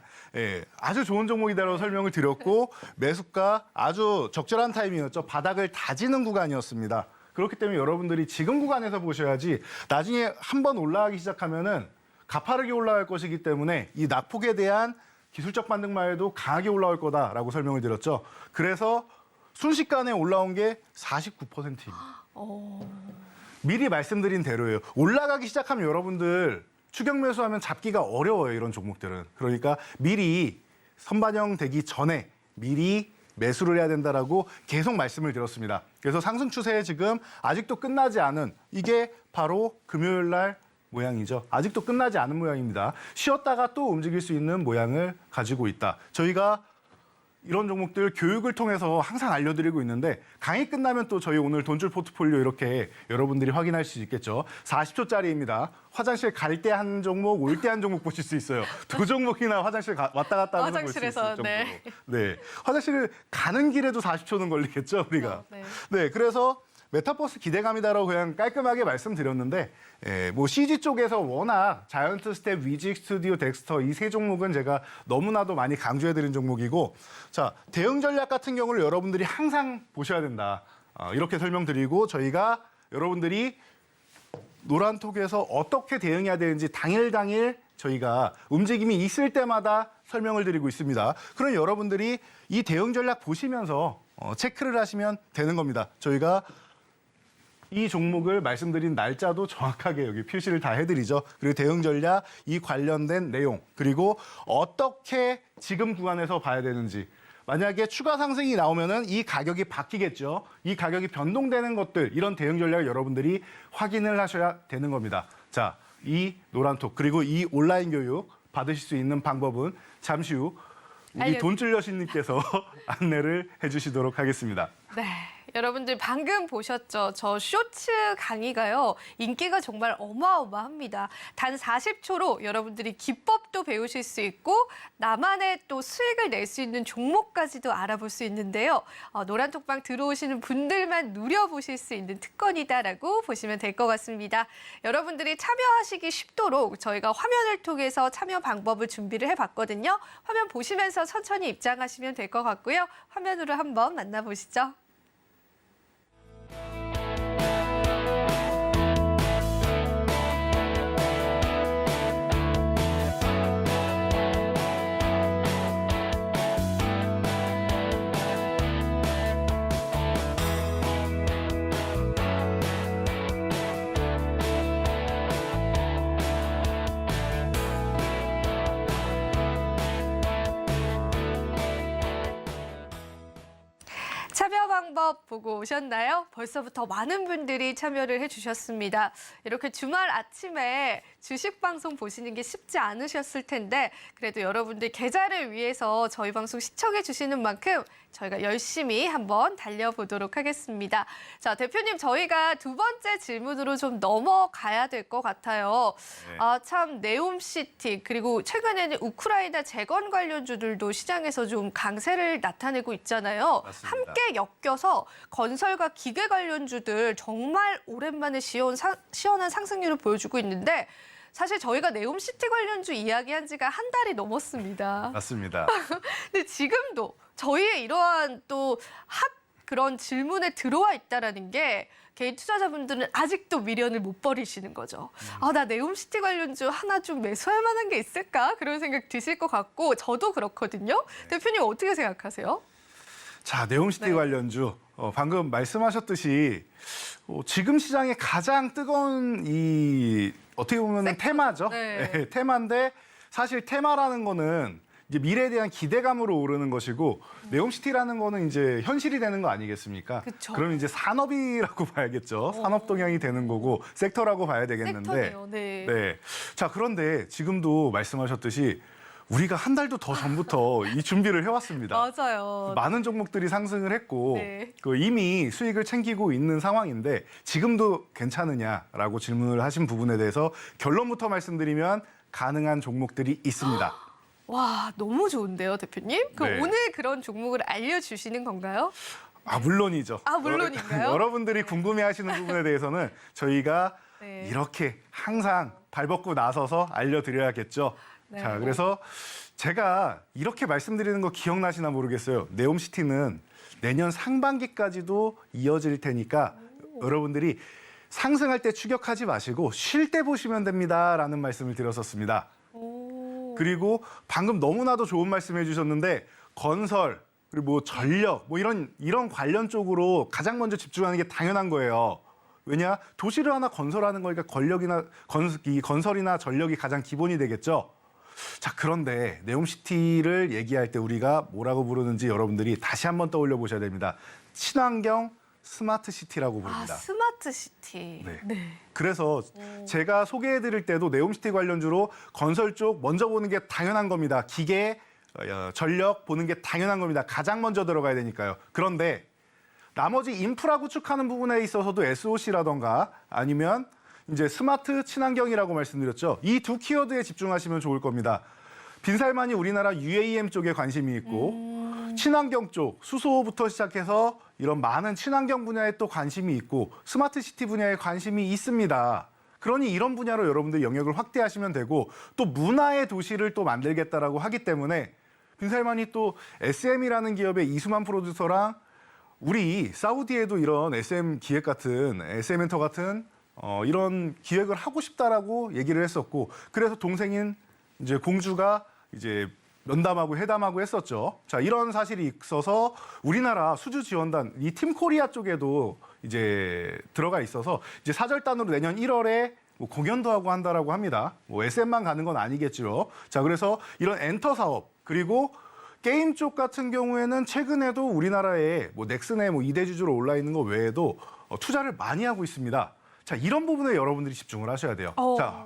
아주 좋은 종목이다라고 설명을 드렸고 매수가 아주 적절한 타이밍이었죠. 바닥을 다지는 구간이었습니다. 그렇기 때문에 여러분들이 지금 구간에서 보셔야지 나중에 한번 올라가기 시작하면은 가파르게 올라갈 것이기 때문에 이 낙폭에 대한 기술적 반등만 해도 강하게 올라올 거다라고 설명을 드렸죠. 그래서 순식간에 올라온 게 49%입니다. 미리 말씀드린 대로예요. 올라가기 시작하면 여러분들 추격 매수하면 잡기가 어려워요. 이런 종목들은. 그러니까 미리 선반영되기 전에 미리 매수를 해야 된다라고 계속 말씀을 드렸습니다. 그래서 상승 추세에 지금 아직도 끝나지 않은 이게 바로 금요일 날 모양이죠. 아직도 끝나지 않은 모양입니다. 쉬었다가 또 움직일 수 있는 모양을 가지고 있다. 저희가 이런 종목들 교육을 통해서 항상 알려드리고 있는데 강의 끝나면 또 저희 오늘 돈줄 포트폴리오 이렇게 여러분들이 확인할 수 있겠죠. 40초짜리입니다. 화장실 갈 때 한 종목, 올 때 한 종목 보실 수 있어요. 두 종목이나 화장실 왔다 갔다 하면서 볼 수 있을 화장실에서, 정도로. 네. 네. 화장실을 가는 길에도 40초는 걸리겠죠, 우리가. 네. 네, 그래서 메타버스 기대감이다라고 그냥 깔끔하게 말씀드렸는데 뭐 CG 쪽에서 워낙 자이언트 스텝, 위직 스튜디오, 덱스터 이 세 종목은 제가 너무나도 많이 강조해드린 종목이고 자 대응 전략 같은 경우를 여러분들이 항상 보셔야 된다. 이렇게 설명드리고 저희가 여러분들이 노란톡에서 어떻게 대응해야 되는지 당일 저희가 움직임이 있을 때마다 설명을 드리고 있습니다. 그럼 여러분들이 이 대응 전략 보시면서 체크를 하시면 되는 겁니다. 저희가 이 종목을 말씀드린 날짜도 정확하게 여기 표시를 다 해드리죠. 그리고 대응 전략, 이 관련된 내용, 그리고 어떻게 지금 구간에서 봐야 되는지. 만약에 추가 상승이 나오면은 이 가격이 바뀌겠죠. 이 가격이 변동되는 것들, 이런 대응 전략을 여러분들이 확인을 하셔야 되는 겁니다. 자, 이 노란톡, 그리고 이 온라인 교육 받으실 수 있는 방법은 잠시 후 우리 돈줄 여신님께서 안내를 해주시도록 하겠습니다. 네. 여러분들 방금 보셨죠? 저 쇼츠 강의가요. 인기가 정말 어마어마합니다. 단 40초로 여러분들이 기법도 배우실 수 있고 나만의 또 수익을 낼 수 있는 종목까지도 알아볼 수 있는데요. 노란톡방 들어오시는 분들만 누려보실 수 있는 특권이다라고 보시면 될 것 같습니다. 여러분들이 참여하시기 쉽도록 저희가 화면을 통해서 참여 방법을 준비를 해봤거든요. 화면 보시면서 천천히 입장하시면 될 것 같고요. 화면으로 한번 만나보시죠. 참여 방법 보고 오셨나요? 벌써부터 많은 분들이 참여를 해주셨습니다. 이렇게 주말 아침에 주식 방송 보시는 게 쉽지 않으셨을 텐데 그래도 여러분들 계좌를 위해서 저희 방송 시청해 주시는 만큼 저희가 열심히 한번 달려보도록 하겠습니다. 자, 대표님 저희가 두 번째 질문으로 좀 넘어가야 될 것 같아요. 네. 참 네옴시티 그리고 최근에는 우크라이나 재건 관련주들도 시장에서 좀 강세를 나타내고 있잖아요. 맞습니다. 함께 엮여서 건설과 기계 관련주들 정말 오랜만에 시원한 상승률을 보여주고 있는데 사실 저희가 네옴시티 관련주 이야기한 지가 한 달이 넘었습니다. 맞습니다. 근데 지금도 저희의 이러한 또 핫 그런 질문에 들어와 있다라는 게 개인 투자자분들은 아직도 미련을 못 버리시는 거죠. 나 네옴시티 관련주 하나 좀 매수할 만한 게 있을까? 그런 생각 드실 것 같고 저도 그렇거든요. 대표님 어떻게 생각하세요? 자, 네옴시티 네. 관련주 방금 말씀하셨듯이 지금 시장에 가장 뜨거운 이 어떻게 보면 테마죠. 네. 네, 테마인데 사실 테마라는 거는 이제 미래에 대한 기대감으로 오르는 것이고 네옴시티라는 거는 이제 현실이 되는 거 아니겠습니까? 그쵸. 그럼 이제 산업이라고 봐야겠죠. 산업 동향이 되는 거고 섹터라고 봐야 되겠는데. 섹터네요. 네. 네. 자, 그런데 지금도 말씀하셨듯이 우리가 한 달도 더 전부터 이 준비를 해왔습니다. 맞아요. 많은 종목들이 상승을 했고 네. 이미 수익을 챙기고 있는 상황인데 지금도 괜찮으냐라고 질문을 하신 부분에 대해서 결론부터 말씀드리면 가능한 종목들이 있습니다. 와, 너무 좋은데요, 대표님? 그럼 네. 오늘 그런 종목을 알려주시는 건가요? 물론이죠. 물론인가요? 여러분들이 궁금해하시는 부분에 대해서는 저희가 네. 이렇게 항상 발벗고 나서서 알려드려야겠죠. 네. 자, 그래서 제가 이렇게 말씀드리는 거 기억나시나 모르겠어요. 네옴시티는 내년 상반기까지도 이어질 테니까 여러분들이 상승할 때 추격하지 마시고 쉴 때 보시면 됩니다라는 말씀을 드렸었습니다. 그리고 방금 너무나도 좋은 말씀 해주셨는데 건설 그리고 뭐 전력 뭐 이런 관련 쪽으로 가장 먼저 집중하는 게 당연한 거예요. 왜냐 도시를 하나 건설하는 거니까 건설이나 전력이 가장 기본이 되겠죠. 자, 그런데 네옴시티를 얘기할 때 우리가 뭐라고 부르는지 여러분들이 다시 한번 떠올려 보셔야 됩니다. 친환경 스마트시티라고 부릅니다. 스마트시티. 네. 그래서 제가 소개해드릴 때도 네옴시티 관련주로 건설 쪽 먼저 보는 게 당연한 겁니다. 기계, 전력 보는 게 당연한 겁니다. 가장 먼저 들어가야 되니까요. 그런데 나머지 인프라 구축하는 부분에 있어서도 SOC라던가 아니면 이제 스마트 친환경이라고 말씀드렸죠. 이 두 키워드에 집중하시면 좋을 겁니다. 빈살만이 우리나라 UAM 쪽에 관심이 있고 친환경 쪽, 수소부터 시작해서 이런 많은 친환경 분야에 또 관심이 있고 스마트 시티 분야에 관심이 있습니다. 그러니 이런 분야로 여러분들 영역을 확대하시면 되고 또 문화의 도시를 또 만들겠다라고 하기 때문에 빈살만이 또 SM이라는 기업의 이수만 프로듀서랑 우리 사우디에도 이런 SM 기획 같은 SM 엔터 같은 이런 기획을 하고 싶다라고 얘기를 했었고 그래서 동생인 이제 공주가 이제 면담하고 회담하고 했었죠. 자, 이런 사실이 있어서 우리나라 수주 지원단 이 팀 코리아 쪽에도 이제 들어가 있어서 이제 사절단으로 내년 1월에 뭐 공연도 하고 한다라고 합니다. 뭐 SM만 가는 건 아니겠죠. 자, 그래서 이런 엔터 사업 그리고 게임 쪽 같은 경우에는 최근에도 우리나라에 뭐 넥슨의 뭐 2대 주주로 올라 있는 거 외에도 투자를 많이 하고 있습니다. 자, 이런 부분에 여러분들이 집중을 하셔야 돼요. 자,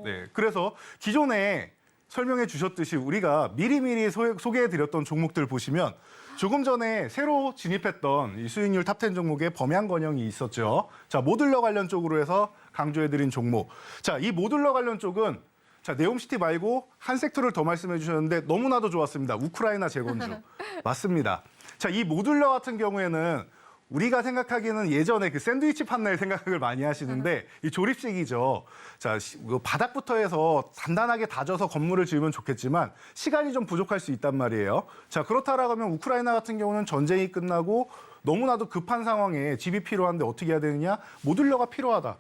네. 그래서 기존에 설명해 주셨듯이 우리가 미리미리 소개해 드렸던 종목들 보시면 조금 전에 새로 진입했던 이 수익률 탑10 종목에 범양건영이 있었죠. 자, 모듈러 관련 쪽으로 해서 강조해 드린 종목. 자, 이 모듈러 관련 쪽은 자, 네옴시티 말고 한 섹터를 더 말씀해 주셨는데 너무나도 좋았습니다. 우크라이나 재건주. 맞습니다. 자, 이 모듈러 같은 경우에는 우리가 생각하기에는 예전에 그 샌드위치 판넬 생각을 많이 하시는데 이 조립식이죠. 자, 그 바닥부터 해서 단단하게 다져서 건물을 지으면 좋겠지만 시간이 좀 부족할 수 있단 말이에요. 자, 그렇다라고 하면 우크라이나 같은 경우는 전쟁이 끝나고 너무나도 급한 상황에 집이 필요한데 어떻게 해야 되느냐? 모듈러가 필요하다.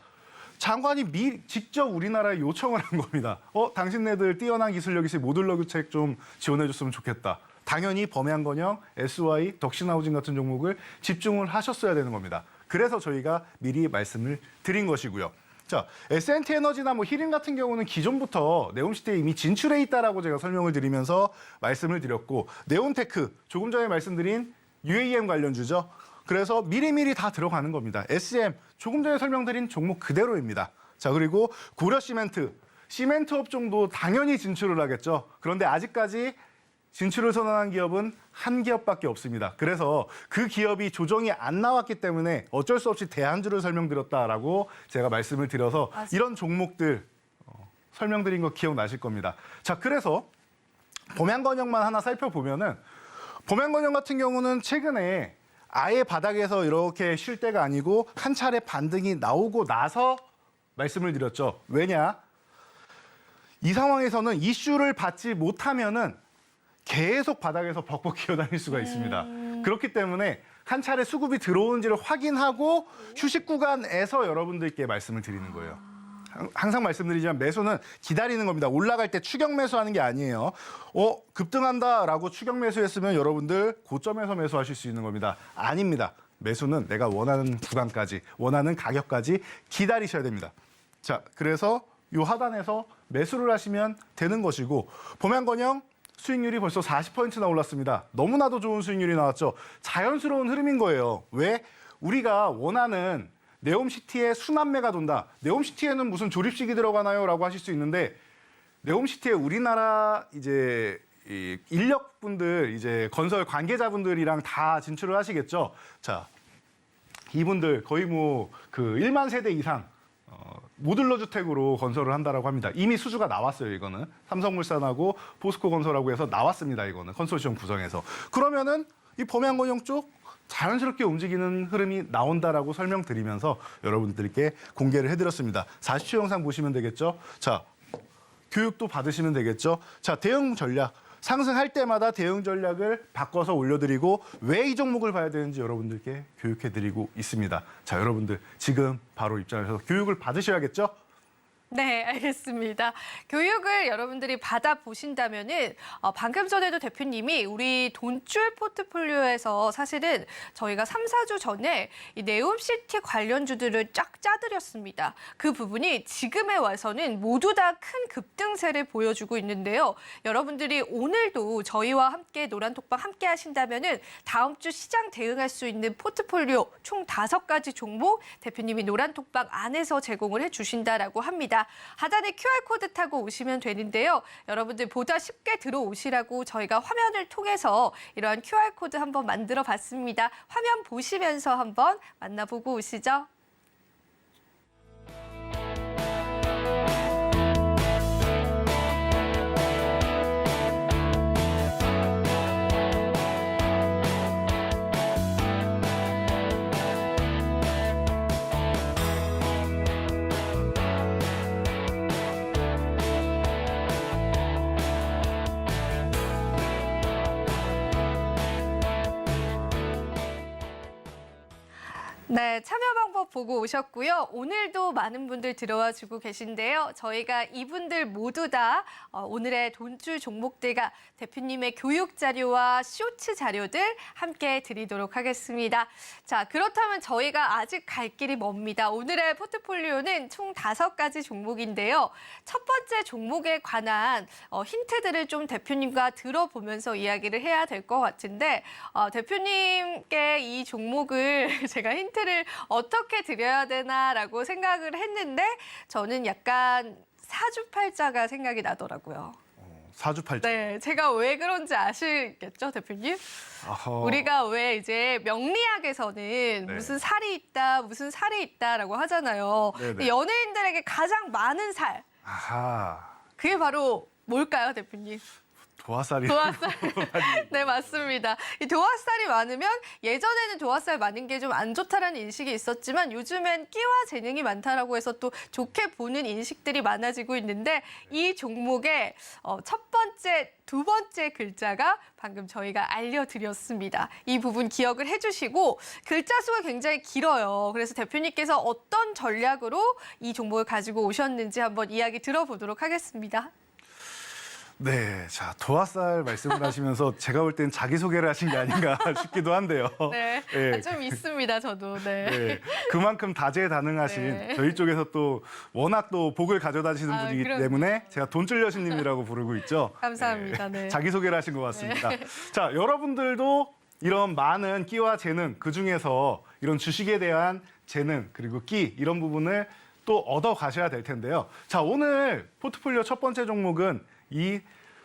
장관이 직접 우리나라에 요청을 한 겁니다. 당신네들 뛰어난 기술력 있으니 모듈러 교책 좀 지원해줬으면 좋겠다. 당연히 범양건영, SY, 덕신하우징 같은 종목을 집중을 하셨어야 되는 겁니다. 그래서 저희가 미리 말씀을 드린 것이고요. 자, S&T 에너지나 뭐 히림 같은 경우는 기존부터 네옴시티에 이미 진출해 있다라고 제가 설명을 드리면서 말씀을 드렸고 네온테크, 조금 전에 말씀드린 UAM 관련주죠. 그래서 미리미리 다 들어가는 겁니다. SM, 조금 전에 설명드린 종목 그대로입니다. 자, 그리고 고려시멘트, 시멘트 업종도 당연히 진출을 하겠죠. 그런데 아직까지 진출을 선언한 기업은 한 기업밖에 없습니다. 그래서 그 기업이 조정이 안 나왔기 때문에 어쩔 수 없이 대안주를 설명드렸다라고 제가 말씀을 드려서 이런 종목들 설명드린 거 기억나실 겁니다. 자, 그래서 범양건영만 하나 살펴보면은 범양건영 같은 경우는 최근에 아예 바닥에서 이렇게 쉴 때가 아니고 한 차례 반등이 나오고 나서 말씀을 드렸죠. 왜냐? 이 상황에서는 이슈를 받지 못하면은 계속 바닥에서 벅벅 기어다닐 수가 있습니다. 그렇기 때문에 한 차례 수급이 들어오는지를 확인하고 휴식 구간에서 여러분들께 말씀을 드리는 거예요. 항상 말씀드리지만 매수는 기다리는 겁니다. 올라갈 때 추격 매수하는 게 아니에요. 급등한다라고 추격 매수했으면 여러분들 고점에서 매수하실 수 있는 겁니다. 아닙니다. 매수는 내가 원하는 구간까지, 원하는 가격까지 기다리셔야 됩니다. 자, 그래서 이 하단에서 매수를 하시면 되는 것이고 범양건영 수익률이 벌써 40%나 올랐습니다. 너무나도 좋은 수익률이 나왔죠. 자연스러운 흐름인 거예요. 왜? 우리가 원하는 네옴시티에 순환매가 돈다. 네옴시티에는 무슨 조립식이 들어가나요? 라고 하실 수 있는데 네옴시티에 우리나라 이제 인력분들, 이제 건설 관계자분들이랑 다 진출을 하시겠죠. 자, 이분들 거의 뭐 그 1만 세대 이상 모듈러 주택으로 건설을 한다라고 합니다. 이미 수주가 나왔어요, 이거는. 삼성물산하고 포스코건설하고 해서 나왔습니다, 이거는. 컨소시엄 구성해서. 그러면은 이 범양건영 쪽 자연스럽게 움직이는 흐름이 나온다라고 설명드리면서 여러분들께 공개를 해드렸습니다. 40초 영상 보시면 되겠죠? 자, 교육도 받으시면 되겠죠? 자, 대응 전략. 상승할 때마다 대응 전략을 바꿔서 올려드리고 왜 이 종목을 봐야 되는지 여러분들께 교육해드리고 있습니다. 자, 여러분들 지금 바로 입장하셔서 교육을 받으셔야겠죠? 네, 알겠습니다. 교육을 여러분들이 받아보신다면은 방금 전에도 대표님이 우리 돈줄 포트폴리오에서 사실은 저희가 3, 4주 전에 이 네옴시티 관련주들을 쫙 짜드렸습니다. 그 부분이 지금에 와서는 모두 다 큰 급등세를 보여주고 있는데요. 여러분들이 오늘도 저희와 함께 노란톡방 함께 하신다면은 다음 주 시장 대응할 수 있는 포트폴리오 총 5가지 종목 대표님이 노란톡방 안에서 제공을 해주신다라고 합니다. 있습니다. 하단에 QR코드 타고 오시면 되는데요. 여러분들 보다 쉽게 들어오시라고 저희가 화면을 통해서 이러한 QR코드 한번 만들어 봤습니다. 화면 보시면서 한번 만나보고 오시죠. 네, 참여 방법 보고 오셨고요. 오늘도 많은 분들 들어와 주고 계신데요. 저희가 이분들 모두 다 오늘의 돈줄 종목들과 대표님의 교육 자료와 쇼츠 자료들 함께 드리도록 하겠습니다. 자, 그렇다면 저희가 아직 갈 길이 멉니다. 오늘의 포트폴리오는 총 5가지 종목인데요. 첫 번째 종목에 관한 힌트들을 좀 대표님과 들어보면서 이야기를 해야 될 것 같은데 대표님께 이 종목을 제가 힌트를 어떻게 드려야 되나라고 생각을 했는데 저는 약간 사주팔자가 생각이 나더라고요. 사주팔자. 네, 제가 왜 그런지 아시겠죠, 대표님? 아하. 우리가 왜 이제 명리학에서는 네. 무슨 살이 있다, 무슨 살이 있다라고 하잖아요. 네네. 근데 연예인들에게 가장 많은 살, 아하. 그게 바로 뭘까요, 대표님? 도화살이. 도화살. 네, 맞습니다. 이 도화살이 많으면 예전에는 도화살 많은 게 좀 안 좋다라는 인식이 있었지만 요즘엔 끼와 재능이 많다라고 해서 또 좋게 보는 인식들이 많아지고 있는데 이 종목의 첫 번째, 두 번째 글자가 방금 저희가 알려드렸습니다. 이 부분 기억을 해주시고 글자 수가 굉장히 길어요. 그래서 대표님께서 어떤 전략으로 이 종목을 가지고 오셨는지 한번 이야기 들어보도록 하겠습니다. 네, 자 도화살 말씀을 하시면서 제가 볼 땐 자기소개를 하신 게 아닌가 싶기도 한데요. 네, 네. 좀 있습니다, 저도. 네. 네, 그만큼 다재다능하신 네. 저희 쪽에서 또 워낙 또 복을 가져다시는 분이기 그럼요. 때문에 제가 돈줄 여신님이라고 부르고 있죠. 감사합니다. 네. 자기소개를 하신 것 같습니다. 자, 여러분들도 이런 많은 끼와 재능, 그중에서 이런 주식에 대한 재능 그리고 끼 이런 부분을 또 얻어 가셔야 될 텐데요. 자, 오늘 포트폴리오 첫 번째 종목은 이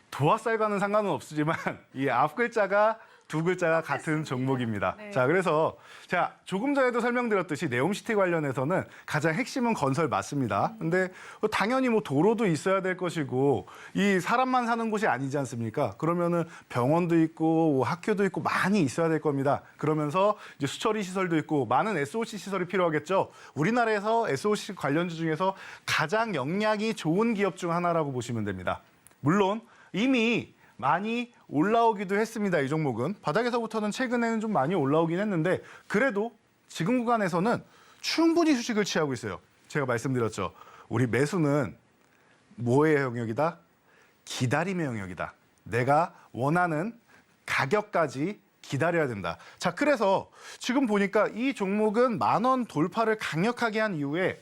도화살과는 상관은 없지만 이 앞 글자가 두 글자가 같은 종목입니다. 네. 자, 그래서 제가 조금 전에도 설명드렸듯이 네옴시티 관련해서는 가장 핵심은 건설 맞습니다. 근데 당연히 뭐 도로도 있어야 될 것이고 이 사람만 사는 곳이 아니지 않습니까? 그러면은 병원도 있고 뭐 학교도 있고 많이 있어야 될 겁니다. 그러면서 이제 수처리 시설도 있고 많은 SOC 시설이 필요하겠죠. 우리나라에서 SOC 관련주 중에서 가장 영향이 좋은 기업 중 하나라고 보시면 됩니다. 물론 이미 많이 올라오기도 했습니다. 이 종목은 바닥에서부터는 최근에는 좀 많이 올라오긴 했는데 그래도 지금 구간에서는 충분히 휴식을 취하고 있어요. 제가 말씀드렸죠. 우리 매수는 뭐의 영역이다? 기다림의 영역이다. 내가 원하는 가격까지 기다려야 된다. 자, 그래서 지금 보니까 이 종목은 10,000원 돌파를 강력하게 한 이후에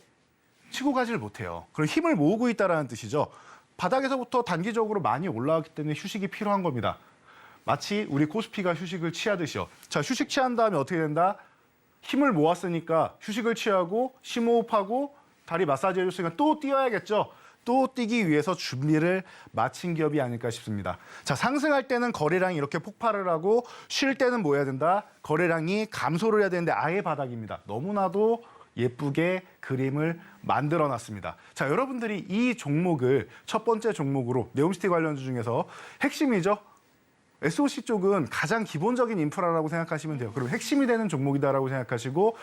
치고 가지를 못해요. 그럼 힘을 모으고 있다는 뜻이죠. 바닥에서부터 단기적으로 많이 올라왔기 때문에 휴식이 필요한 겁니다. 마치 우리 코스피가 휴식을 취하듯이요. 자, 휴식 취한 다음에 어떻게 된다? 힘을 모았으니까 휴식을 취하고 심호흡하고 다리 마사지 해줬으니까 또 뛰어야겠죠. 또 뛰기 위해서 준비를 마친 기업이 아닐까 싶습니다. 자, 상승할 때는 거래량이 이렇게 폭발을 하고 쉴 때는 뭐 해야 된다? 거래량이 감소를 해야 되는데 아예 바닥입니다. 너무나도 예쁘게 그림을 만들어놨습니다. 자, 여러분들이 이 종목을 첫 번째 종목으로 네옴시티 관련주 중에서 핵심이죠. SOC 쪽은 가장 기본적인 인프라라고 생각하시면 돼요. 그리고 핵심이 되는 종목이다라고 생각하시고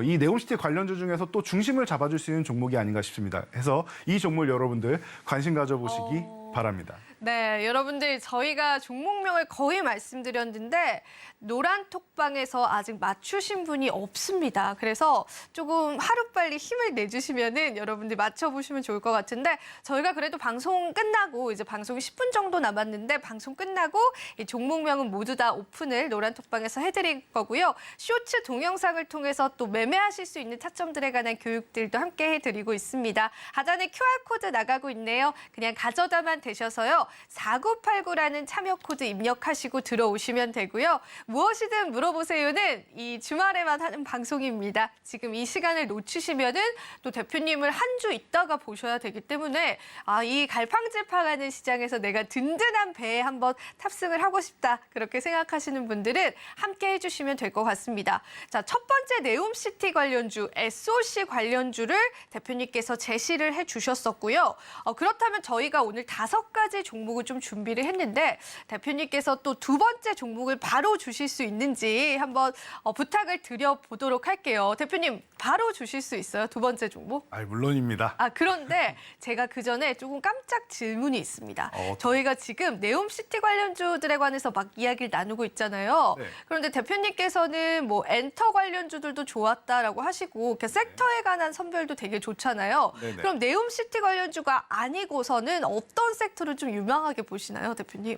이 네옴시티 관련주 중에서 또 중심을 잡아줄 수 있는 종목이 아닌가 싶습니다. 해서 이 종목을 여러분들 관심 가져보시기 바랍니다. 네, 여러분들 저희가 종목명을 거의 말씀드렸는데 노란 톡방에서 아직 맞추신 분이 없습니다. 그래서 조금 하루빨리 힘을 내주시면은 여러분들 맞춰보시면 좋을 것 같은데 저희가 그래도 방송 끝나고 이제 방송이 10분 정도 남았는데 방송 끝나고 이 종목명은 모두 다 오픈을 노란 톡방에서 해드릴 거고요. 쇼츠 동영상을 통해서 또 매매하실 수 있는 타점들에 관한 교육들도 함께 해드리고 있습니다. 하단에 QR코드 나가고 있네요. 그냥 가져다만 준비만 되셔서요. 4989라는 참여 코드 입력하시고 들어오시면 되고요. 무엇이든 물어보세요는 이 주말에만 하는 방송입니다. 지금 이 시간을 놓치시면은 또 대표님을 한 주 있다가 보셔야 되기 때문에 이 갈팡질팡하는 시장에서 내가 든든한 배에 한번 탑승을 하고 싶다. 그렇게 생각하시는 분들은 함께 해주시면 될 것 같습니다. 자, 첫 번째 네옴시티 관련주, SOC 관련주를 대표님께서 제시를 해주셨었고요. 그렇다면 저희가 오늘 5가지 종목을 좀 준비를 했는데 대표님께서 또 두 번째 종목을 바로 주실 수 있는지 한번 부탁을 드려보도록 할게요. 대표님, 바로 주실 수 있어요? 두 번째 종목? 물론입니다. 그런데 제가 그 전에 조금 깜짝 질문이 있습니다. 저희가 지금 네옴시티 관련주들에 관해서 막 이야기를 나누고 있잖아요. 네. 그런데 대표님께서는 뭐 엔터 관련주들도 좋았다라고 하시고 이렇게 섹터에 관한 선별도 되게 좋잖아요. 네네. 그럼 네옴시티 관련주가 아니고서는 어떤 섹터를 좀 유망하게 보시나요, 대표님?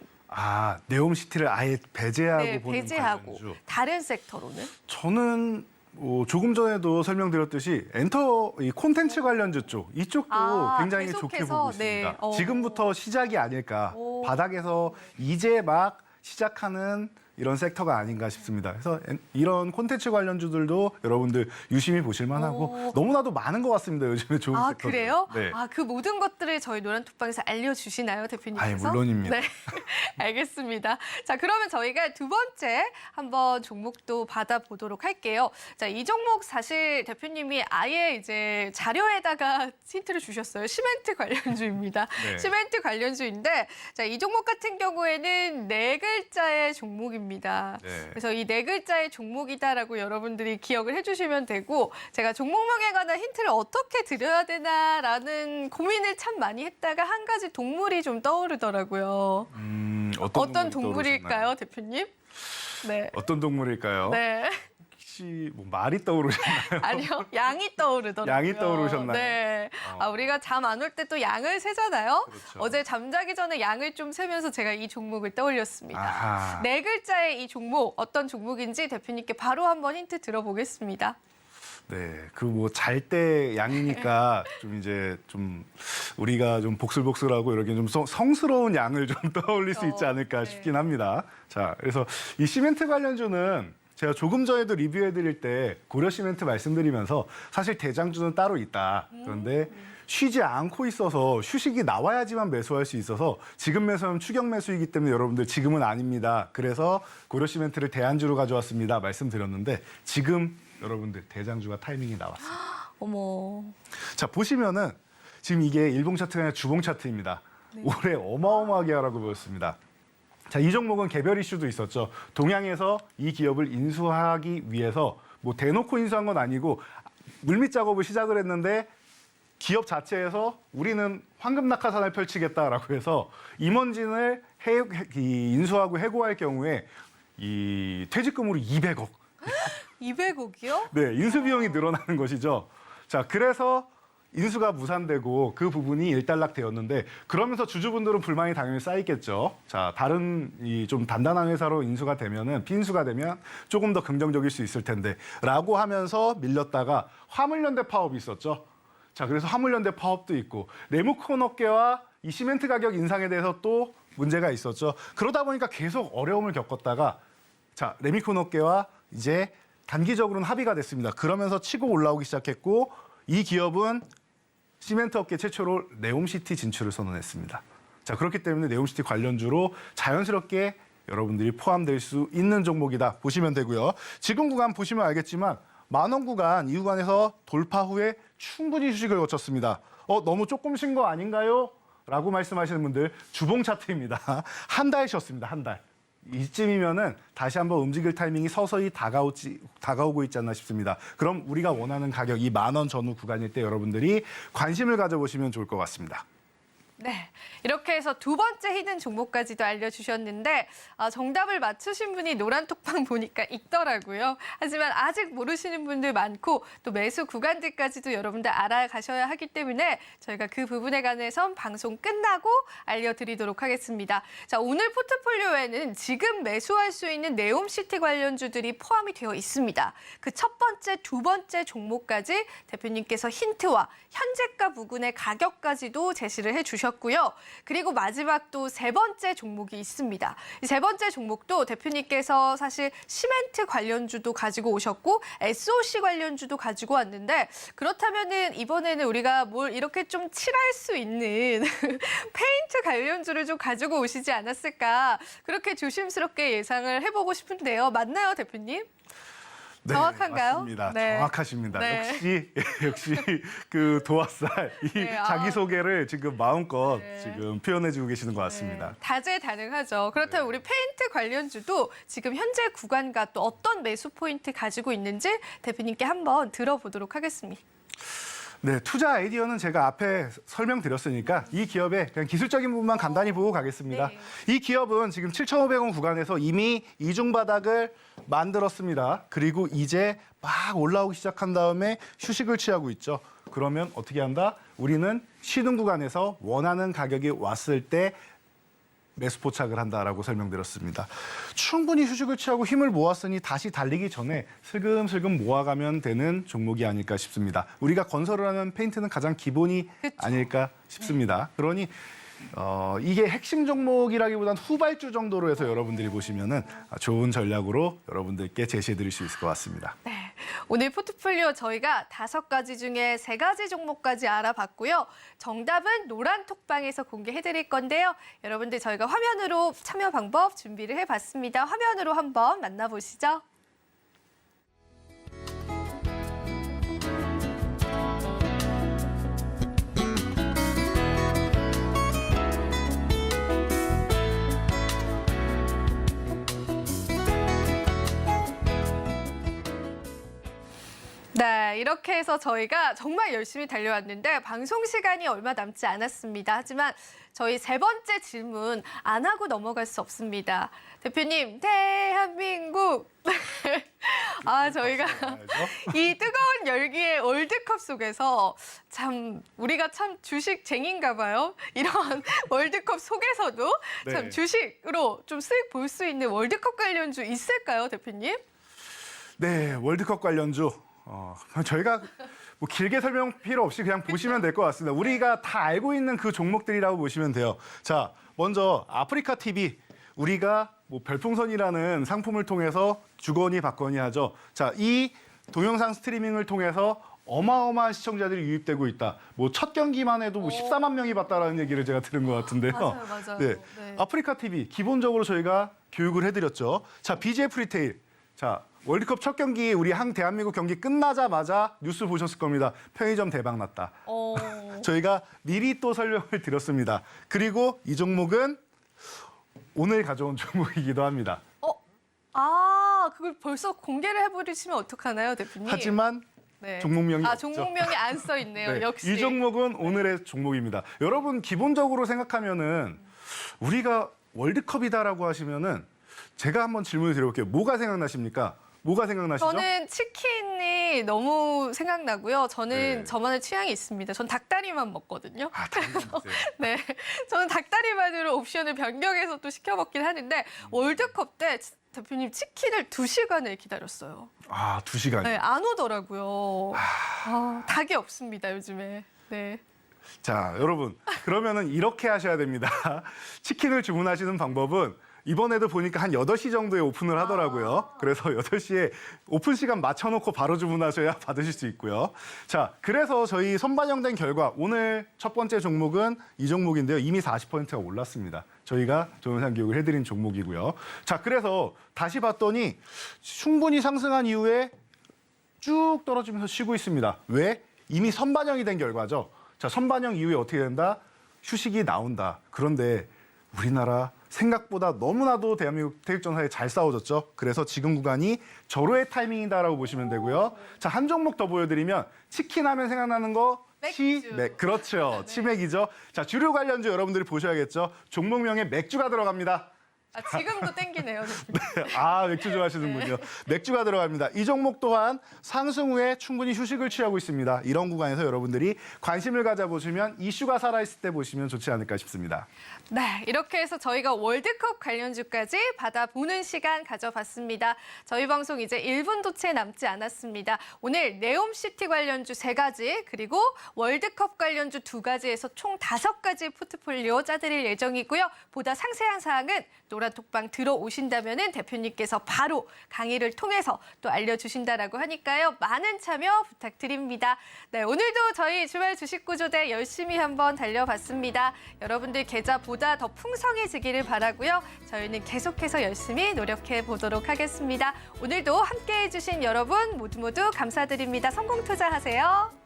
네옴시티를 아예 배제하고 네, 보는 배제하고 관련주. 다른 섹터로는? 저는 조금 전에도 설명드렸듯이 이 콘텐츠 관련주 쪽 이쪽도 굉장히 좋게 계속해서, 보고 있습니다. 네. 지금부터 시작이 아닐까. 오. 바닥에서 이제 막 시작하는 이런 섹터가 아닌가 싶습니다. 그래서 이런 콘텐츠 관련주들도 여러분들 유심히 보실 만하고 너무나도 많은 것 같습니다. 요즘에 좋은 섹터. 그래요? 네. 그 모든 것들을 저희 노란톡방에서 알려주시나요, 대표님께서? 물론입니다. 네, 알겠습니다. 자, 그러면 저희가 두 번째 한번 종목도 받아보도록 할게요. 자, 이 종목 사실 대표님이 아예 이제 자료에다가 힌트를 주셨어요. 시멘트 관련주입니다. 네. 시멘트 관련주인데, 자, 이 종목 같은 경우에는 4글자의 종목입니다. 네. 그래서 이 4글자의 종목이다라고 여러분들이 기억을 해주시면 되고, 제가 종목명에 관한 힌트를 어떻게 드려야 되나라는 고민을 참 많이 했다가 한 가지 동물이 좀 떠오르더라고요. 어떤 동물일까요, 대표님? 네. 어떤 동물일까요? 네. 혹시 말이 떠오르셨나요? 아니요, 양이 떠오르더라고요. 양이 떠오르셨나요? 네. 우리가 잠 안 올 때 또 양을 세잖아요. 그렇죠. 어제 잠자기 전에 양을 좀 세면서 제가 이 종목을 떠올렸습니다. 아하. 4글자의 이 종목, 어떤 종목인지 대표님께 바로 한번 힌트 들어보겠습니다. 네, 잘 때 양이니까 좀 우리가 좀 복슬복슬하고 이렇게 좀 성스러운 양을 좀 떠올릴 수 있지 않을까 싶긴 합니다. 자, 그래서 이 시멘트 관련주는 제가 조금 전에도 리뷰해드릴 때 고려 시멘트 말씀드리면서 사실 대장주는 따로 있다. 그런데 쉬지 않고 있어서 휴식이 나와야지만 매수할 수 있어서 지금 매수하면 추격 매수이기 때문에 여러분들 지금은 아닙니다. 그래서 고려 시멘트를 대안주로 가져왔습니다. 말씀드렸는데 지금 여러분들 대장주가 타이밍이 나왔습니다. 어머. 자, 보시면은 지금 이게 일봉 차트가 아니라 주봉 차트입니다. 올해 어마어마하게 하라고 보였습니다. 자, 이 종목은 개별 이슈도 있었죠. 동양에서 이 기업을 인수하기 위해서 대놓고 인수한 건 아니고 물밑 작업을 시작을 했는데 기업 자체에서 우리는 황금 낙하산을 펼치겠다라고 해서 임원진을 인수하고 해고할 경우에 이 퇴직금으로 200억. 200억이요? 네, 인수 비용이 늘어나는 것이죠. 자, 그래서 인수가 무산되고 그 부분이 일단락되었는데 그러면서 주주분들은 불만이 당연히 쌓이겠죠. 자, 다른 좀 단단한 회사로 인수가 되면은 핀수가 되면 조금 더 긍정적일 수 있을 텐데라고 하면서 밀렸다가 화물연대 파업이 있었죠. 자, 그래서 화물연대 파업도 있고 레모콘 업계와 이 시멘트 가격 인상에 대해서 또 문제가 있었죠. 그러다 보니까 계속 어려움을 겪었다가 자, 레미콘 업계와 이제 단기적으로는 합의가 됐습니다. 그러면서 치고 올라오기 시작했고 이 기업은 시멘트 업계 최초로 네옴시티 진출을 선언했습니다. 자, 그렇기 때문에 네옴시티 관련주로 자연스럽게 여러분들이 포함될 수 있는 종목이다 보시면 되고요. 지금 구간 보시면 알겠지만 만원 구간 이 구간에서 돌파 후에 충분히 휴식을 거쳤습니다. 너무 조금 쉰 거 아닌가요? 라고 말씀하시는 분들 주봉 차트입니다. 한 달 쉬었습니다. 한 달. 이쯤이면은 다시 한번 움직일 타이밍이 서서히 다가오고 있지 않나 싶습니다. 그럼 우리가 원하는 가격 이 10,000원 전후 구간일 때 여러분들이 관심을 가져보시면 좋을 것 같습니다. 네, 이렇게 해서 두 번째 히든 종목까지도 알려주셨는데 정답을 맞추신 분이 노란톡방 보니까 있더라고요. 하지만 아직 모르시는 분들 많고 또 매수 구간들까지도 여러분들 알아가셔야 하기 때문에 저희가 그 부분에 관해선 방송 끝나고 알려드리도록 하겠습니다. 자, 오늘 포트폴리오에는 지금 매수할 수 있는 네옴시티 관련주들이 포함이 되어 있습니다. 그 첫 번째, 두 번째 종목까지 대표님께서 힌트와 현재가 부근의 가격까지도 제시를 해주셨습니다. 오셨고요. 그리고 마지막 또 세 번째 종목이 있습니다. 이 세 번째 종목도 대표님께서 사실 시멘트 관련주도 가지고 오셨고 SOC 관련주도 가지고 왔는데 그렇다면은 이번에는 우리가 뭘 이렇게 좀 칠할 수 있는 페인트 관련주를 좀 가지고 오시지 않았을까 그렇게 조심스럽게 예상을 해보고 싶은데요. 맞나요, 대표님? 네, 정확한가요? 맞습니다. 네. 정확하십니다. 네. 역시 그 도화살 이 네, 자기 소개를 지금 마음껏 네. 지금 표현해주고 계시는 것 같습니다. 네, 다재다능하죠. 그렇다면 네. 우리 페인트 관련주도 지금 현재 구간과 또 어떤 매수 포인트 가지고 있는지 대표님께 한번 들어보도록 하겠습니다. 네, 투자 아이디어는 제가 앞에 설명드렸으니까 이 기업의 그냥 기술적인 부분만 간단히 보고 가겠습니다. 네. 이 기업은 지금 7,500원 구간에서 이미 이중 바닥을 만들었습니다. 그리고 이제 막 올라오기 시작한 다음에 휴식을 취하고 있죠. 그러면 어떻게 한다? 우리는 쉬는 구간에서 원하는 가격이 왔을 때 매수 포착을 한다라고 설명드렸습니다. 충분히 휴식을 취하고 힘을 모았으니 다시 달리기 전에 슬금슬금 모아가면 되는 종목이 아닐까 싶습니다. 우리가 건설을 하는 페인트는 가장 기본이 그쵸. 아닐까 싶습니다. 그러니 이게 핵심 종목이라기보단 후발주 정도로 해서 여러분들이 보시면은 좋은 전략으로 여러분들께 제시해드릴 수 있을 것 같습니다. 네, 오늘 포트폴리오 저희가 5가지 중에 3가지 종목까지 알아봤고요. 정답은 노란 톡방에서 공개해드릴 건데요. 여러분들 저희가 화면으로 참여 방법 준비를 해봤습니다. 화면으로 한번 만나보시죠. 네, 이렇게 해서 저희가 정말 열심히 달려왔는데 방송 시간이 얼마 남지 않았습니다. 하지만 저희 세 번째 질문 안 하고 넘어갈 수 없습니다. 대표님, 대한민국. 저희가 이 뜨거운 열기의 월드컵 속에서 참 우리가 참 주식쟁인가 봐요. 이런 월드컵 속에서도 참 네. 주식으로 좀 수익 볼 수 있는 월드컵 관련주 있을까요, 대표님? 네, 월드컵 관련주. 저희가 뭐 길게 설명 필요 없이 그냥 보시면 될 것 같습니다. 우리가 다 알고 있는 그 종목들이라고 보시면 돼요. 자, 먼저 아프리카 TV. 우리가 뭐 별풍선이라는 상품을 통해서 주거니 받거니 하죠. 자, 이 동영상 스트리밍을 통해서 어마어마한 시청자들이 유입되고 있다. 뭐 첫 경기만 해도 뭐 14만 명이 봤다라는 얘기를 제가 들은 것 같은데요. 맞아요. 네. 네. 아프리카 TV 기본적으로 저희가 교육을 해드렸죠. 자, BJF 리테일. 자, 월드컵 첫 경기 우리 대한민국 경기 끝나자마자 뉴스 보셨을 겁니다. 편의점 대박 났다. 저희가 미리 또 설명을 드렸습니다. 그리고 이 종목은 오늘 가져온 종목이기도 합니다. 그걸 벌써 공개를 해버리시면 어떡하나요, 대표님? 하지만 네. 종목명이 없죠. 종목명이 안 써 있네요. 네, 역시. 이 종목은 오늘의 종목입니다. 여러분 기본적으로 생각하면은 우리가 월드컵이다라고 하시면은 제가 한번 질문을 드려볼게요. 뭐가 생각나십니까? 뭐가 생각나시죠? 저는 치킨이 너무 생각나고요. 저는 네. 저만의 취향이 있습니다. 전 닭다리만 먹거든요. 당연하세요. 네, 저는 닭다리만으로 옵션을 변경해서 또 시켜 먹긴 하는데 월드컵 때 대표님 치킨을 2시간을 기다렸어요. 2시간. 네, 안 오더라고요. 닭이 없습니다, 요즘에. 네. 자, 여러분. 그러면은 이렇게 하셔야 됩니다. 치킨을 주문하시는 방법은 이번에도 보니까 한 8시 정도에 오픈을 하더라고요. 그래서 8시에 오픈 시간 맞춰놓고 바로 주문하셔야 받으실 수 있고요. 자, 그래서 저희 선반영된 결과 오늘 첫 번째 종목은 이 종목인데요. 이미 40%가 올랐습니다. 저희가 동영상 교육을 해드린 종목이고요. 자, 그래서 다시 봤더니 충분히 상승한 이후에 쭉 떨어지면서 쉬고 있습니다. 왜? 이미 선반영이 된 결과죠. 자, 선반영 이후에 어떻게 된다? 휴식이 나온다. 그런데 우리나라 생각보다 너무나도 대한민국 태극전사에 잘 싸워졌죠. 그래서 지금 구간이 절호의 타이밍이다라고 보시면 되고요. 자, 한 종목 더 보여드리면 치킨 하면 생각나는 거 맥주. 치맥. 그렇죠. 네. 치맥이죠. 자, 주류 관련주 여러분들이 보셔야겠죠. 종목명에 맥주가 들어갑니다. 지금도 땡기네요. 아, 맥주 좋아하시는군요. 맥주가 들어갑니다. 이 종목 또한 상승 후에 충분히 휴식을 취하고 있습니다. 이런 구간에서 여러분들이 관심을 가져보시면 이슈가 살아있을 때 보시면 좋지 않을까 싶습니다. 네, 이렇게 해서 저희가 월드컵 관련주까지 받아보는 시간 가져봤습니다. 저희 방송 이제 1분도 채 남지 않았습니다. 오늘 네옴시티 관련주 3가지, 그리고 월드컵 관련주 2가지에서 총 5가지 포트폴리오 짜드릴 예정이고요. 보다 상세한 사항은 노란톡방 들어오신다면은 대표님께서 바로 강의를 통해서 또 알려주신다라고 하니까요. 많은 참여 부탁드립니다. 네, 오늘도 저희 주말 주식구조대 열심히 한번 달려봤습니다. 여러분들 계좌 보다 더 풍성해지기를 바라고요. 저희는 계속해서 열심히 노력해 보도록 하겠습니다. 오늘도 함께해 주신 여러분 모두 감사드립니다. 성공 투자하세요.